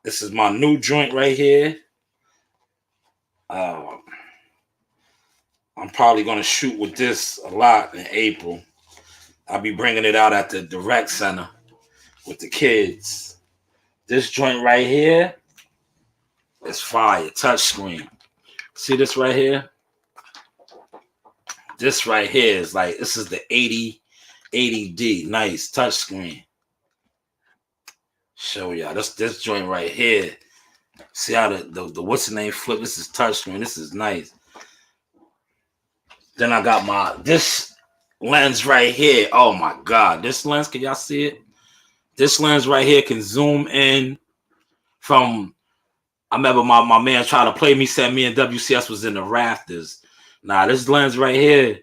This is my new joint right here. I'm probably gonna shoot with this a lot in April. I'll be bringing it out at the rec center with the kids. This joint right here is fire, touchscreen. See this right here? This right here is like, this is the 80D, nice touchscreen. Show y'all this joint right here. See how the what's the name flip? This is touchscreen. This is nice. Then I got this lens right here. Oh my God, this lens, can y'all see it? This lens right here can zoom in from. I remember my man tried to play me, said me and WCS was in the rafters. Nah, this lens right here,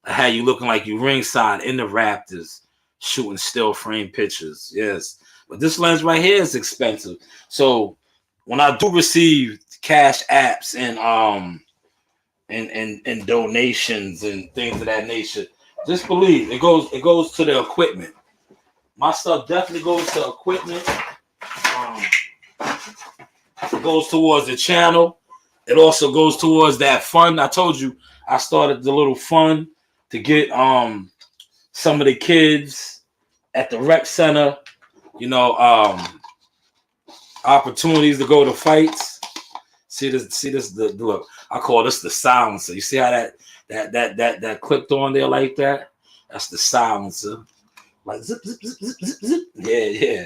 I had you looking like you ringside in the rafters, shooting still frame pictures. Yes, but this lens right here is expensive. So when I do receive cash apps and donations and things of that nature, just believe it goes to the equipment. My stuff definitely goes to equipment. It goes towards the channel. It also goes towards that fund. I told you I started the little fund to get some of the kids at the rec center, opportunities to go to fights. See this look. I call this the silencer. You see how that clicked on there like that? That's the silencer. Like zip, zip, zip, zip, zip, zip. Yeah.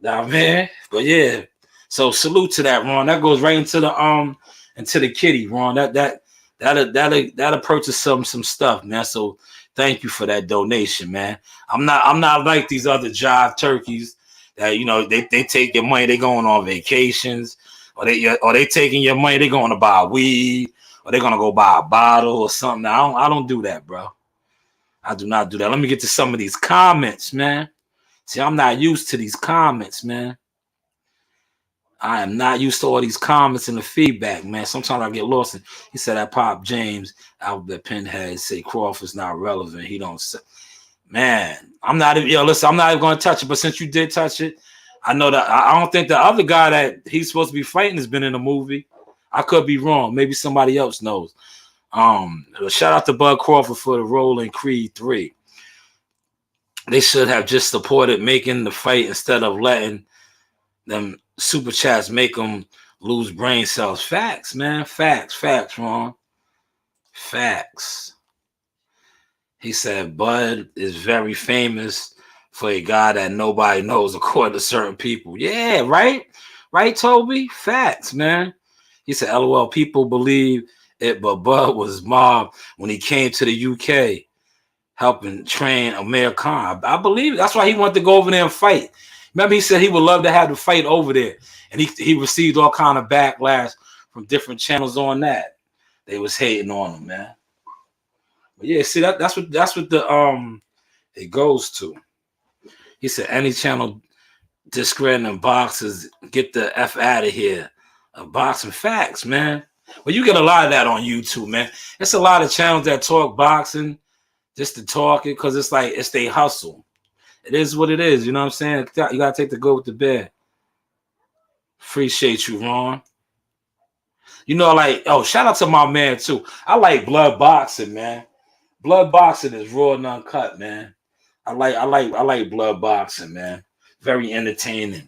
Nah, man. But yeah. So salute to that, Ron. That goes right into the kitty, Ron. That'll purchase some stuff, man. So thank you for that donation, man. I'm not like these other jive turkeys that they take your money, they going on vacations, or they taking your money, they going to buy weed, or they're gonna go buy a bottle or something. I don't do that, bro. I do not do that. Let me get to some of these comments, man. See, I'm not used to these comments, man. I am not used to all these comments and the feedback, man. Sometimes I get lost. He said that Pop James, Alphabet Pinhead, say Crawford's not relevant. He don't say, man, I'm not even, listen, I'm not even going to touch it. But since you did touch it, I know that I don't think the other guy that he's supposed to be fighting has been in the movie. I could be wrong. Maybe somebody else knows. Shout out to Bud Crawford for the role in Creed 3. They should have just supported making the fight instead of letting them super chats make them lose brain cells. Facts, man. Facts, Ron. Facts. He said Bud is very famous for a guy that nobody knows according to certain people. Yeah, right? Right, Toby? Facts, man. He said, LOL, people believe it, but Bud was mobbed when he came to the UK helping train Amir Khan. I believe it. That's why he wanted to go over there and fight. Remember, he said he would love to have the fight over there. And he received all kind of backlash from different channels on that. They was hating on him, man. But yeah, see, that's what the it goes to. He said any channel discrediting boxers, get the F out of here. Boxing facts, man. Well, you get a lot of that on YouTube, man. It's a lot of channels that talk boxing just to talk it because it's like it's they hustle. It is what it is, you know what I'm saying? You gotta take the good with the bad. Appreciate you, Ron. Shout out to my man too. I like blood boxing, man. Blood boxing is raw and uncut, man. I like blood boxing, man. Very entertaining.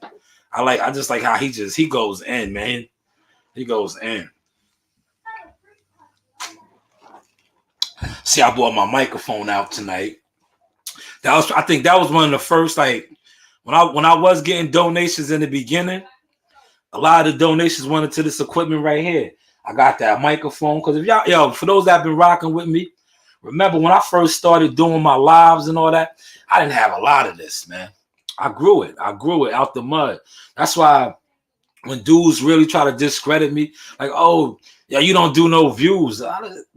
I just like how he goes in, man. He goes in. See, I bought my microphone out tonight. I think that was one of the first, like, when I was getting donations in the beginning, a lot of the donations went into this equipment right here. I got that microphone because if y'all, for those that have been rocking with me, remember when I first started doing my lives and all that, I didn't have a lot of this, man. I grew it out the mud. That's why when dudes really try to discredit me, like, oh, yeah, you don't do no views.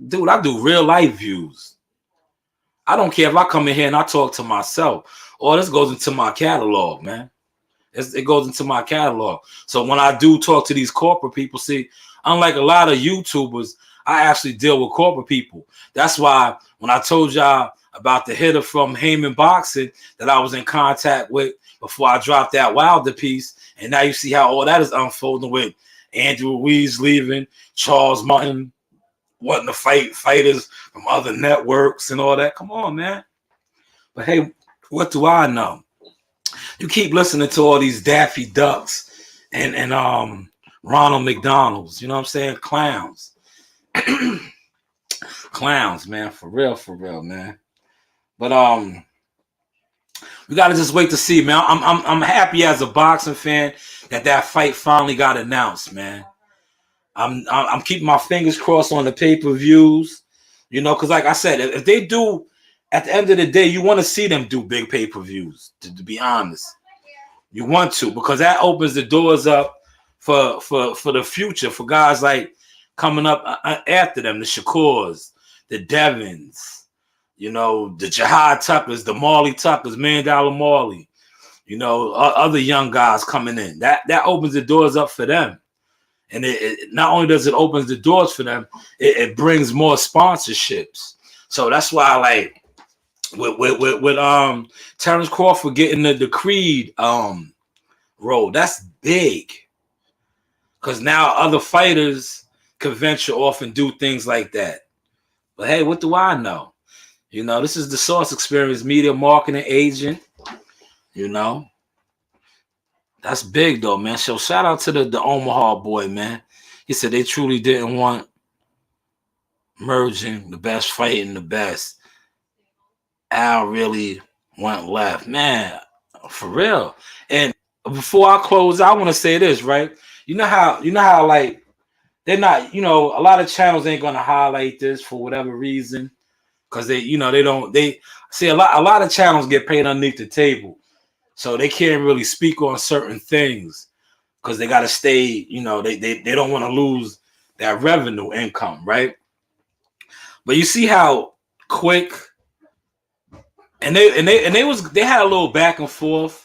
Dude, I do real life views. I don't care if I come in here and I talk to myself. All this goes into my catalog, man. It goes into my catalog. So when I do talk to these corporate people, see, unlike a lot of YouTubers, I actually deal with corporate people. That's why when I told y'all about the hitter from Heyman Boxing that I was in contact with before I dropped that Wilder piece, and now you see how all that is unfolding with Andrew Ruiz leaving, Charles Martin wanting to fight fighters from other networks and all that. Come on, man. But hey, what do I know? You keep listening to all these Daffy Ducks and Ronald McDonald's, you know what I'm saying? Clowns. Clowns, man, for real, man. But we gotta just wait to see, man. I'm happy as a boxing fan that fight finally got announced, man. I'm keeping my fingers crossed on the pay-per-views, you know, because like I said, if they do, at the end of the day, you want to see them do big pay-per-views, to be honest. You want to, because that opens the doors up for the future, for guys like coming up after them, the Shakurs, the Devins, you know, the Jihad Tuckers, the Marley Tuckers, $1 Million Marley, you know, other young guys coming in. That opens the doors up for them. And it not only does it open the doors for them, it brings more sponsorships. So that's why, like, with Terrence Crawford getting the Creed role, that's big. Because now other fighters can venture off and do things like that. But hey, what do I know? You know, this is the Source Experience media marketing agent. You know, that's big though, man. So shout out to the Omaha boy, man. He said they truly didn't want merging the best fighting the best. Al really went left, man, for real. And before I close, I want to say this, right? You know how like they're not, you know, a lot of channels ain't gonna highlight this for whatever reason, because they see a lot of channels get paid underneath the table, so they can't really speak on certain things because they got to stay, you know, they don't want to lose that revenue income, right? But you see how quick, and they had a little back and forth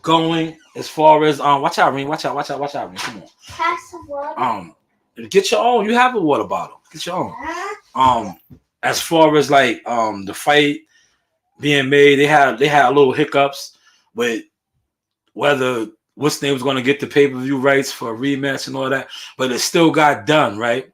going as far as watch out, Reem, watch out, Reem. Come on. Pass the water. Get your own. You have a water bottle. Get your own. As far as like the fight being made, they had a little hiccups with whether what's name was going to get the pay-per-view rights for a rematch and all that, but it still got done, right?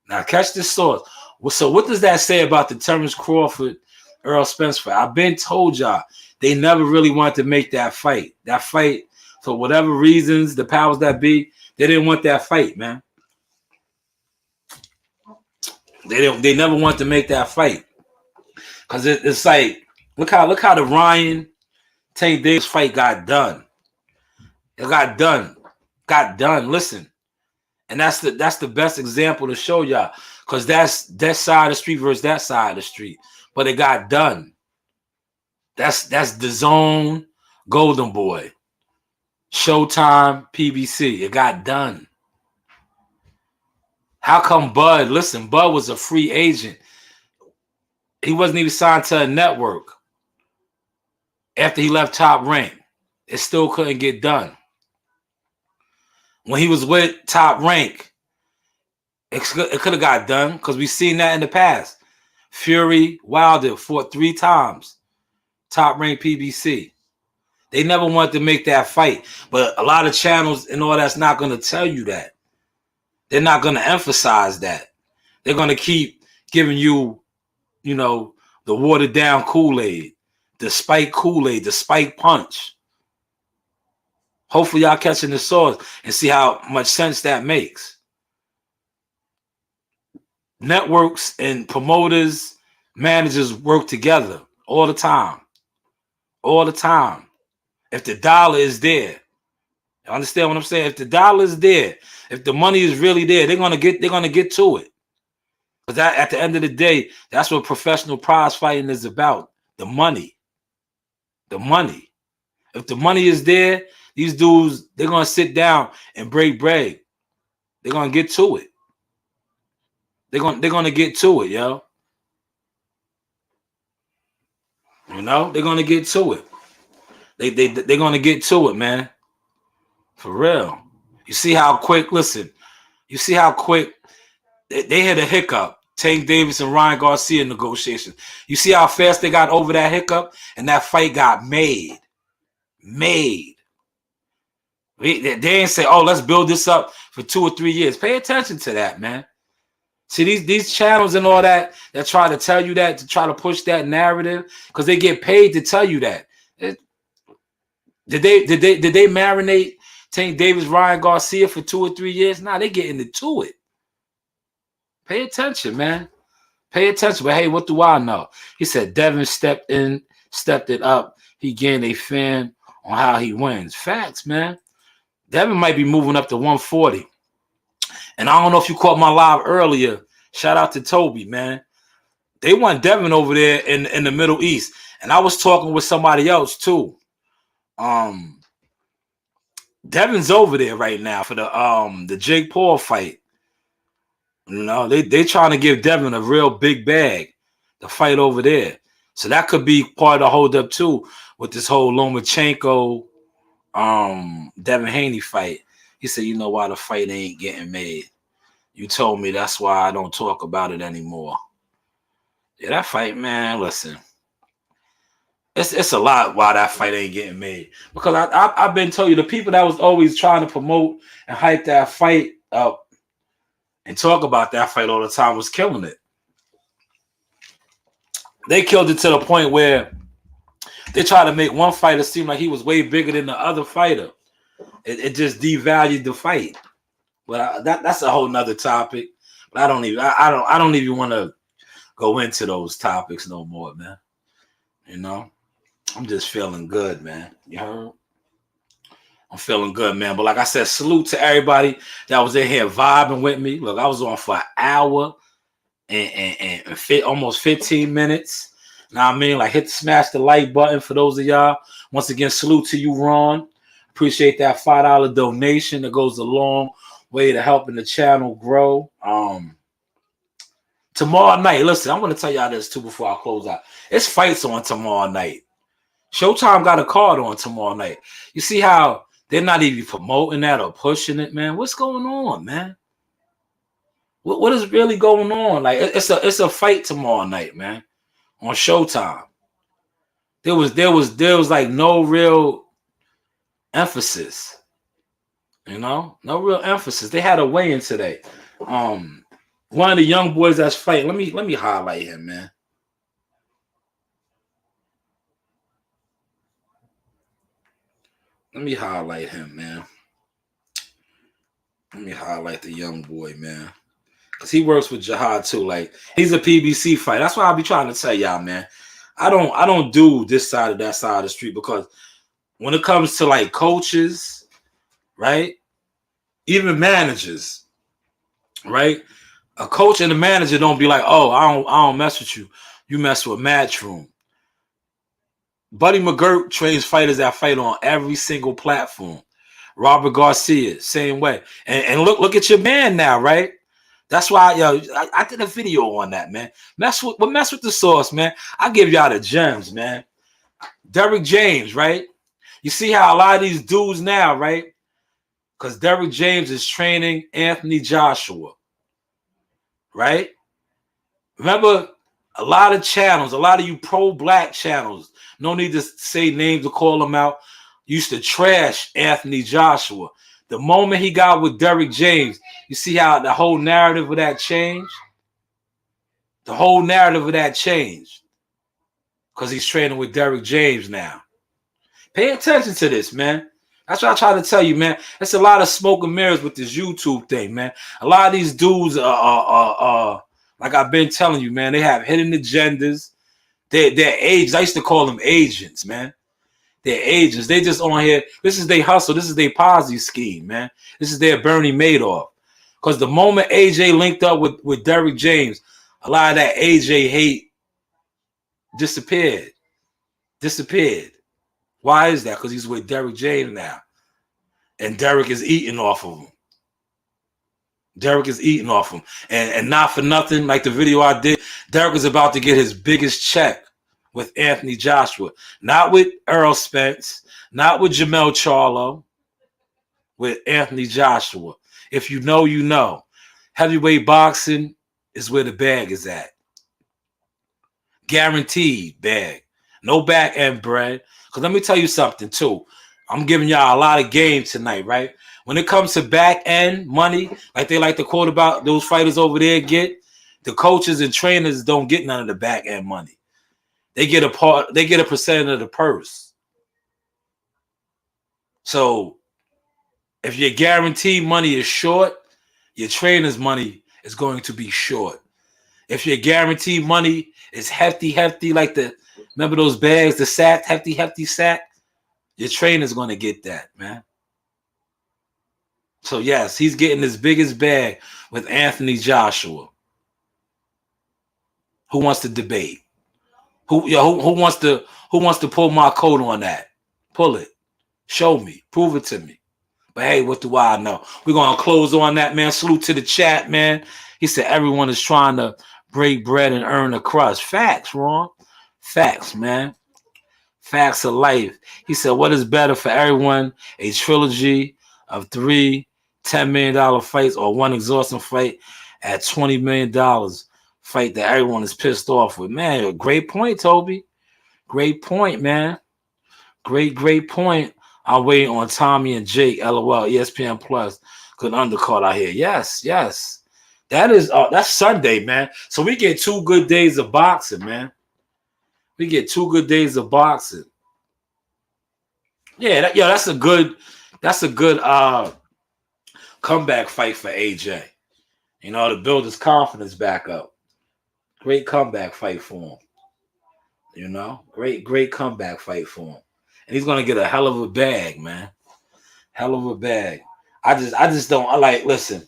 Now catch this source. So what does that say about the Terrence Crawford Earl Spence fight? I've been told y'all they never really wanted to make that fight. That fight, for whatever reasons, the powers that be, they didn't want that fight, man. They never want to make that fight. Cause it's like, look how the Ryan Tank Davis fight got done. It got done. Listen. And that's the best example to show y'all. Cause that's that side of the street versus that side of the street. But it got done. That's the Zone, Golden Boy, Showtime, PBC. It got done. How come Bud? Listen, Bud was a free agent. He wasn't even signed to a network. After he left Top Rank, it still couldn't get done. When he was with Top Rank, it could have got done because we've seen that in the past. Fury, Wilder fought 3 times. Top Rank PBC. They never wanted to make that fight. But a lot of channels and all that's not going to tell you that. They're not going to emphasize that. They're going to keep giving you, you know, the watered down Kool-Aid, the spike Kool-Aid, the spike punch. Hopefully y'all catching the source and see how much sense that makes. Networks and promoters, managers work together all the time. All the time. If the dollar is there. You understand what I'm saying? If the dollar is there, if the money is really there, they're gonna get to it. Because that, at the end of the day, that's what professional prize fighting is about. The money. The money. If the money is there, these dudes, they're gonna sit down and break bread. They're gonna get to it. They're gonna get to it, yo. You know, they're gonna get to it. They're gonna get to it, man. For real. You see how quick, listen, you see how quick they had a hiccup. Tank Davis and Ryan Garcia negotiations. You see how fast they got over that hiccup, and that fight got made. They didn't say, "Oh, let's build this up for 2 or 3 years." Pay attention to that, man. See these channels and all that try to tell you that, to try to push that narrative, because they get paid to tell you that. Did they marinate Tank Davis, Ryan Garcia for 2 or 3 years? Nah, they getting into it. Pay attention, man. Pay attention. But hey, what do I know? He said Devin stepped it up. He gained a fan on how he wins. Facts, man. Devin might be moving up to 140. And I don't know if you caught my live earlier. Shout out to Toby, man. They want Devin over there in the Middle East. And I was talking with somebody else too. Devin's over there right now for the Jake Paul fight. You know, they trying to give Devin a real big bag to fight over there. So that could be part of the holdup too with this whole Lomachenko Devin Haney fight. He said, "You know why the fight ain't getting made? You told me, that's why I don't talk about it anymore." Yeah, that fight, man, listen. It's a lot why that fight ain't getting made. Because I've been telling you, the people that was always trying to promote and hype that fight up and talk about that fight all the time was killing it. They killed it to the point where they tried to make one fighter seem like he was way bigger than the other fighter. It just devalued the fight. But that's a whole nother topic. But I don't even want to go into those topics no more, man. You know, I'm just feeling good, man. You heard? I'm feeling good, man. But like I said, salute to everybody that was in here vibing with me. Look, I was on for an hour and almost 15 minutes. Know what I mean? Like, smash the like button for those of y'all. Once again, salute to you, Ron. Appreciate that $5 donation. That goes a long way to helping the channel grow. Tomorrow night, listen, I'm going to tell y'all this too before I close out. It's fights on tomorrow night. Showtime got a card on tomorrow night. You see how they're not even promoting that or pushing it, man? What's going on, man? What is really going on? Like, it's a fight tomorrow night, man, on Showtime. There was like no real emphasis. You know, no real emphasis. They had a weigh-in today. One of the young boys that's fighting. Let me highlight him, man. Let me highlight him, man. Let me highlight the young boy, man. Because he works with Jihad too. Like, he's a PBC fighter. That's why I be trying to tell y'all, man. I don't do this side or that side of the street, because when it comes to like coaches, right? Even managers, right? A coach and a manager don't be like, "Oh, I don't mess with you. You mess with Matchroom." Buddy McGirt trains fighters that fight on every single platform. Robert Garcia, same way. And look at your man now, right? That's why, I did a video on that, man. Mess with the source, man. I give y'all the gems, man. Derrick James, right? You see how a lot of these dudes now, right? Because Derrick James is training Anthony Joshua, right? Remember, a lot of channels, a lot of you pro-black channels, no need to say names or call them out, used to trash Anthony Joshua. The moment he got with Derrick James, you see how the whole narrative of that changed? The whole narrative of that changed. Because he's training with Derrick James now. Pay attention to this, man. That's what I try to tell you, man. It's a lot of smoke and mirrors with this YouTube thing, man. A lot of these dudes are like I've been telling you, man. They have hidden agendas. They're agents. I used to call them agents, man. They're agents. They just on here. This is their hustle. This is their Ponzi scheme, man. This is their Bernie Madoff. Because the moment AJ linked up with Derrick James, a lot of that AJ hate disappeared. Why is that? Because he's with Derrick James now. And Derrick is eating off of him. And not for nothing, like the video I did, Derrick is about to get his biggest check with Anthony Joshua. Not with Earl Spence, not with Jamel Charlo, with Anthony Joshua. If you know, you know. Heavyweight boxing is where the bag is at. Guaranteed bag. No back end bread. Because let me tell you something too. I'm giving y'all a lot of game tonight, right? When it comes to back end money, like they like to quote about those fighters over there get, the coaches and trainers don't get none of the back end money. They get a percent of the purse. So if your guaranteed money is short, your trainer's money is going to be short. If your guaranteed money is hefty, like remember those bags, the sack, hefty sack, your trainer's going to get that, man. So yes, he's getting his biggest bag with Anthony Joshua. Who wants to debate? Who wants to pull my coat on that? Pull it. Show me. Prove it to me. But hey, what do I know? We're going to close on that, man. Salute to the chat, man. He said everyone is trying to break bread and earn a crust. Facts, Ron. Facts, man. Facts of life. He said, what is better for everyone? A trilogy of 3 $10 million fights or one exhausting fight at $20 million fight that everyone is pissed off with. Man, great point, Toby. Great point, man. Great point. I'm waiting on Tommy and Jake. LOL. ESPN Plus. Good undercard out here. Yes. That is that's Sunday, man. So we get 2 good days of boxing, man. We get 2 good days of boxing. Yeah, that's a good comeback fight for AJ. You know, to build his confidence back up. Great comeback fight for him. You know, great comeback fight for him. And he's gonna get a hell of a bag, man. Hell of a bag. I just don't listen,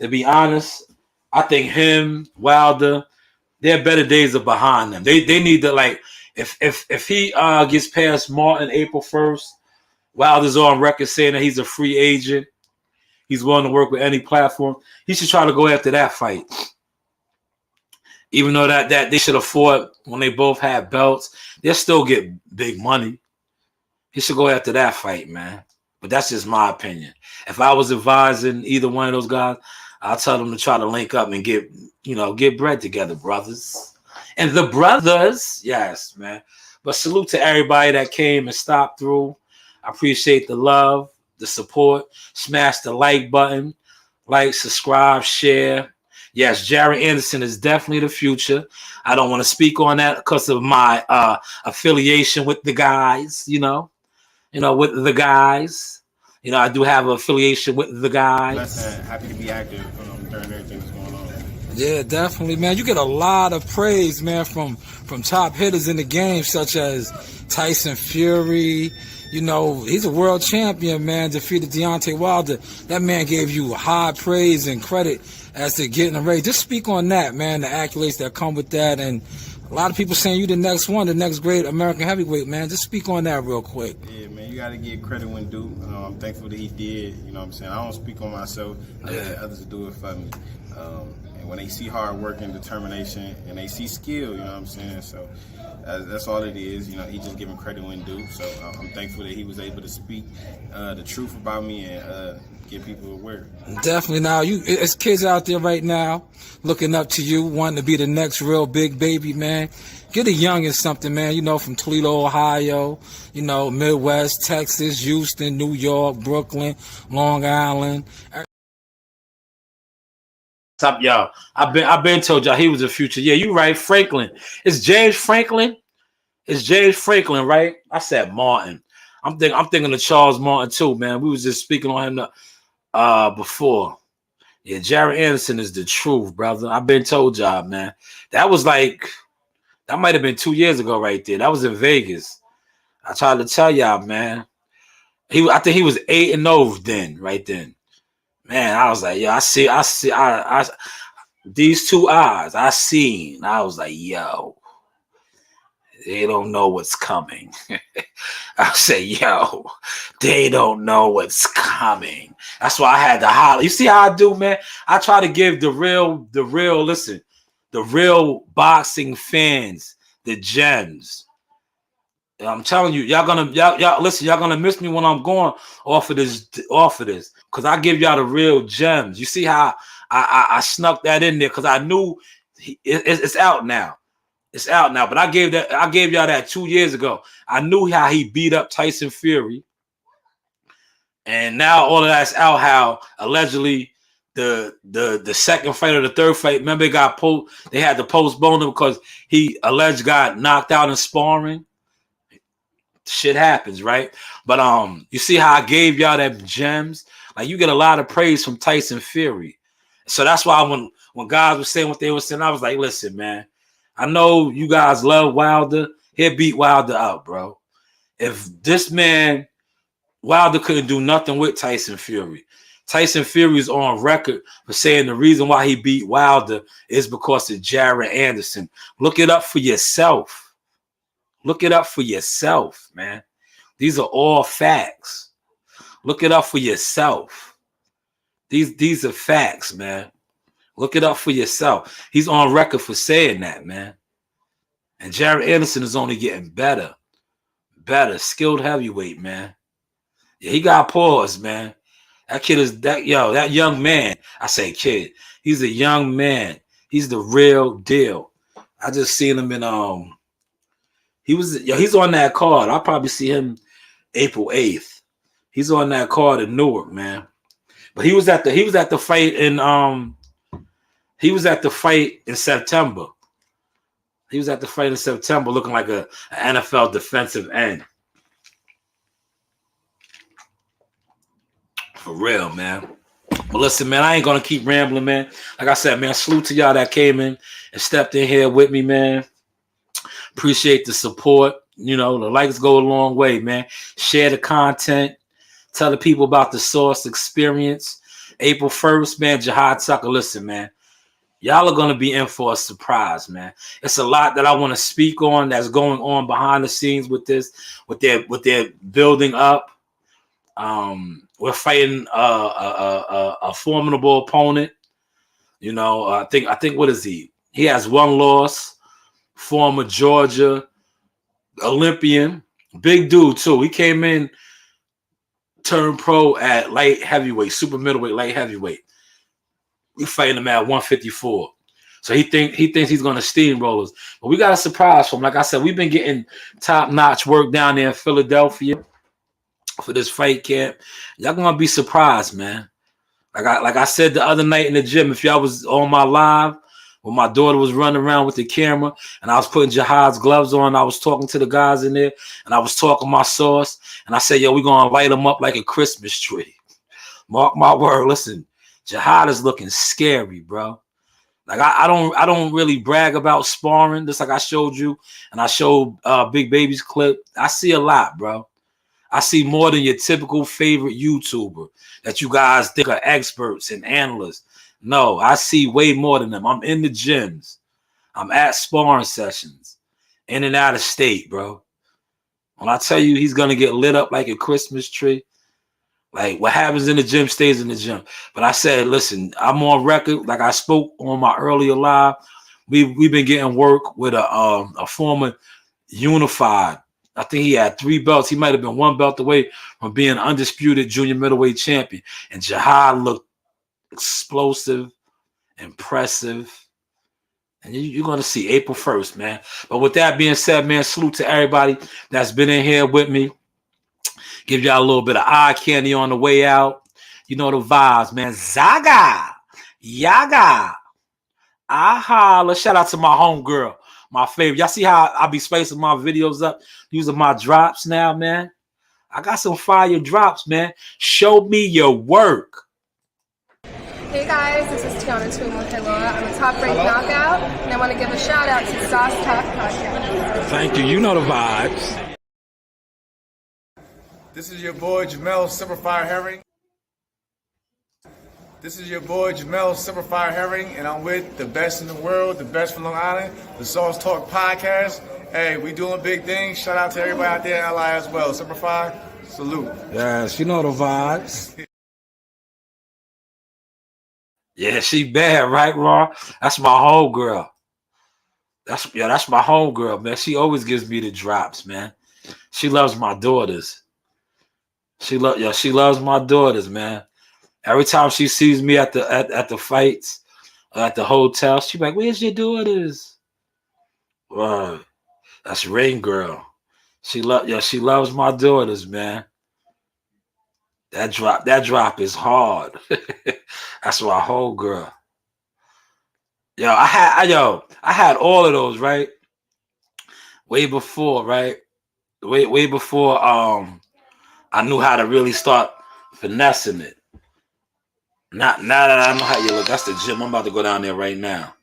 to be honest, I think him, Wilder, their better days are behind them. They need to if he gets past Martin April 1st, Wilder's on record saying that he's a free agent. He's willing to work with any platform. He should try to go after that fight. Even though that they should have fought when they both had belts, they'll still get big money. He should go after that fight, man. But that's just my opinion. If I was advising either one of those guys, I'll tell them to try to link up and get bread together, brothers. And the brothers, yes, man. But salute to everybody that came and stopped through. I appreciate the love, the support. Smash the like button. Like, subscribe, share. Yes, Jared Anderson is definitely the future. I don't want to speak on that because of my affiliation with the guys, with the guys. I do have an affiliation with the guys. Happy to be active during everything that's going on. Yeah, definitely, man. You get a lot of praise, man, from top hitters in the game, such as Tyson Fury. He's a world champion, man, defeated Deontay Wilder. That man gave you high praise and credit as to getting ready. Just speak on that, man, the accolades that come with that. And a lot of people saying you the next one, the next great American heavyweight, man. Just speak on that real quick. Yeah, man, you got to give credit when due. I'm thankful that he did. You know what I'm saying? I don't speak on myself. I let others do it for me. And when they see hard work and determination and they see skill, you know what I'm saying? So that's all it is. He just giving credit when due. So I'm thankful that he was able to speak the truth about me and get people aware. Definitely. Now, it's kids out there right now looking up to you, wanting to be the next real big baby, man. Get a youngin' something, man, from Toledo, Ohio, Midwest, Texas, Houston, New York, Brooklyn, Long Island. Stop, y'all. I've been told y'all he was the future. Yeah, you right, Franklin. It's James Franklin. It's James Franklin, right? I said Martin. I'm thinking of Charles Martin too, man. We was just speaking on him before. Yeah, Jared Anderson is the truth, brother. I've been told y'all, man. That might have been 2 years ago right there. That was in Vegas. I tried to tell y'all, man. I think he was 8-0 then, right then. Man, I was like, yo, I these two eyes I seen. I was like, yo, they don't know what's coming. I say, yo, they don't know what's coming. That's why I had to holler. You see how I do, man? I try to give the real boxing fans the gems. I'm telling you, y'all listen, y'all gonna miss me when I'm going off of this, because I give y'all the real gems. You see how I snuck that in there because I knew it's out now. It's out now, but I gave y'all that 2 years ago. I knew how he beat up Tyson Fury, and now all of that's out. How allegedly the second fight or the third fight, remember they had to postpone him because he alleged got knocked out in sparring. Shit happens, right? But you see how I gave y'all that gems? Like, you get a lot of praise from Tyson Fury. So that's why when guys were saying what they were saying, I was like, listen, man, I know you guys love Wilder. He'll beat Wilder out, bro. If this man, Wilder couldn't do nothing with Tyson Fury. Tyson Fury is on record for saying the reason why he beat Wilder is because of Jared Anderson. Look it up for yourself. Look it up for yourself, man. These are all facts. Look it up for yourself. These are facts, man. Look it up for yourself. He's on record for saying that, man. And Jared Anderson is only getting better. Skilled heavyweight, man. Yeah, he got paws, man. That kid is that young man. I say kid. He's a young man. He's the real deal. I just seen him in he's on that card. I'll probably see him April 8th. He's on that card in Newark, man. But he was at the fight in September. He was at the fight in September looking like an NFL defensive end. For real, man. But listen, man, I ain't gonna keep rambling, man. Like I said, man, salute to y'all that came in and stepped in here with me, man. Appreciate the support. You know, the likes go a long way, man. Share the content. Tell the people about the Source experience. April 1st, man, Jihad Tucker. Listen, man. Y'all are going to be in for a surprise, man. It's a lot that I want to speak on that's going on behind the scenes with this, with their building up. We're fighting a formidable opponent. You know, I think what is he? He has one loss. Former Georgia Olympian, big dude too. He came in, turned pro at light heavyweight, super middleweight, light heavyweight. We fighting him at 154. So he thinks he's gonna steamroll us. But we got a surprise for him. Like I said, we've been getting top-notch work down there in Philadelphia for this fight camp. Y'all gonna be surprised, man. Like I said the other night in the gym, if y'all was on my live, when my daughter was running around with the camera and I was putting Jihad's gloves on, I was talking to the guys in there and I was talking my Sauce. And I said, yo, we're going to light them up like a Christmas tree. Mark my word. Listen, Jihad is looking scary, bro. Like I don't really brag about sparring, just like I showed you. And I showed Big Baby's clip. I see a lot, bro. I see more than your typical favorite YouTuber that you guys think are experts and analysts. No, I see way more than them. I'm in the gyms. I'm at sparring sessions. In and out of state, bro. When I tell you he's going to get lit up like a Christmas tree, like what happens in the gym stays in the gym. But I said, listen, I'm on record. Like I spoke on my earlier live. We've been getting work with a former unified. I think he had 3 belts. He might have been 1 belt away from being undisputed junior middleweight champion. And Jihad looked explosive, impressive, and you're going to see April 1st, man. But with that being said, man, salute to everybody that's been in here with me. Give y'all a little bit of eye candy on the way out. You know the vibes, man. Zaga, Yaga, aha. Let's shout out to my homegirl, my favorite. Y'all see how I be spacing my videos up using my drops now, man? I got some fire drops, man. Show me your work. Hey guys, this is Tiana Tumahila. I'm a top ranked knockout, and I want to give a shout out to Sauce Talk Podcast. Thank you. You know the vibes. This is your boy Jamel Superfire Herring. This is your boy Jamel Superfire Herring, and I'm with the best in the world, the best from Long Island, the Sauce Talk Podcast. Hey, we doing big things. Shout out to everybody out there in LI as well. Superfire, salute. Yes, you know the vibes. Yeah, she bad, right, Raw? That's my homegirl. That's my homegirl, man. She always gives me the drops, man. She loves my daughters. She loves my daughters, man. Every time she sees me at the fights, at the hotel, she be like, "Where's your daughters?" That's Rain Girl. She loves my daughters, man. That drop is hard. That's my whole girl. I had all of those, right? Way before, right? Way before I knew how to really start finessing it. Now that I know how you look, that's the gym. I'm about to go down there right now.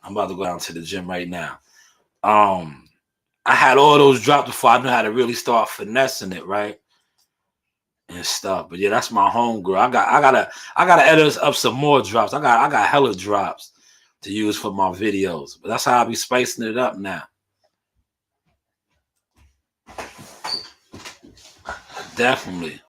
I'm about to go down to the gym right now. I had all those drops before I knew how to really start finessing it, right? And stuff. But yeah, that's my homegirl. I gotta edit up some more drops. I got hella drops to use for my videos. But that's how I be spicing it up now. Definitely.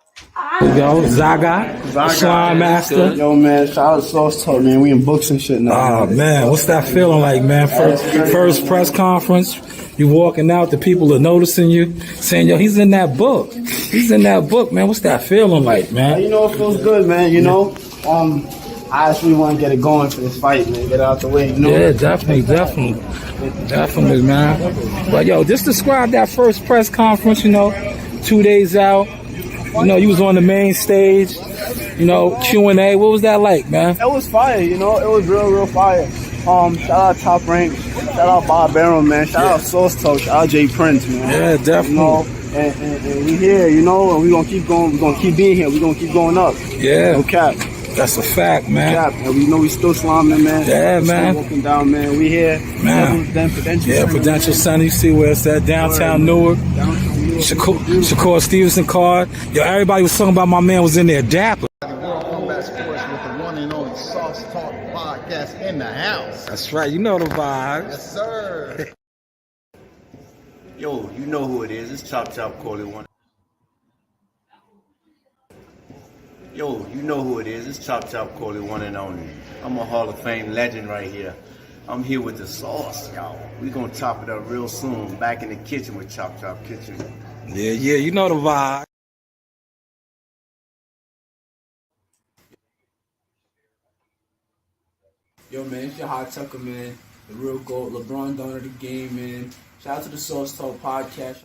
Yo, Zaga, Slime Master. Yo, man, shout out to Sauce Talk, man. We in books and shit now. Oh, man, what's that feeling like, man? First press conference, you walking out, the people are noticing you, saying, yo, he's in that book. He's in that book, man. What's that feeling like, man? You know, it feels good, man. You know, I actually want to get it going for this fight, man. Get it out the way, you know? Yeah, definitely, man. But, yo, just describe that first press conference, 2 days out. You was on the main stage, Q&A. What was that like, man? It was fire, it was real fire. Shout out Top Rank, shout out Bob Barron, man. Shout out Sauce Talk, shout out Jay Prince, man. Yeah, definitely. And we here, and we gonna keep going. We gonna keep being here. We gonna keep going up. Yeah. No cap. That's a fact, man. No cap. And we know we still slamming, man. Yeah, man. Still walking down, man. We here. Man. Prudential Center. You see where it's at, downtown Newark. Shakur Stevenson card. Yo, everybody was talking about my man was in there dapper. World Combat Sports with the one and only Sauce Talk Podcast in the house. That's right. You know the vibes. Yes, sir. Yo, you know who it is. It's Chop Corley one. Yo, you know who it is. It's Chop Corley one and only. I'm a Hall of Fame legend right here. I'm here with the sauce, y'all. We gonna chop it up real soon. Back in the kitchen with Chop Kitchen. Yeah, you know the vibe. Yo, man, it's your Hot Tucker, man. The real GOAT, LeBron Don of the game, man. Shout out to the Sauce Talk Podcast.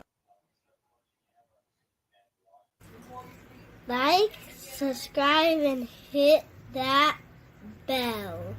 Like, subscribe, and hit that bell.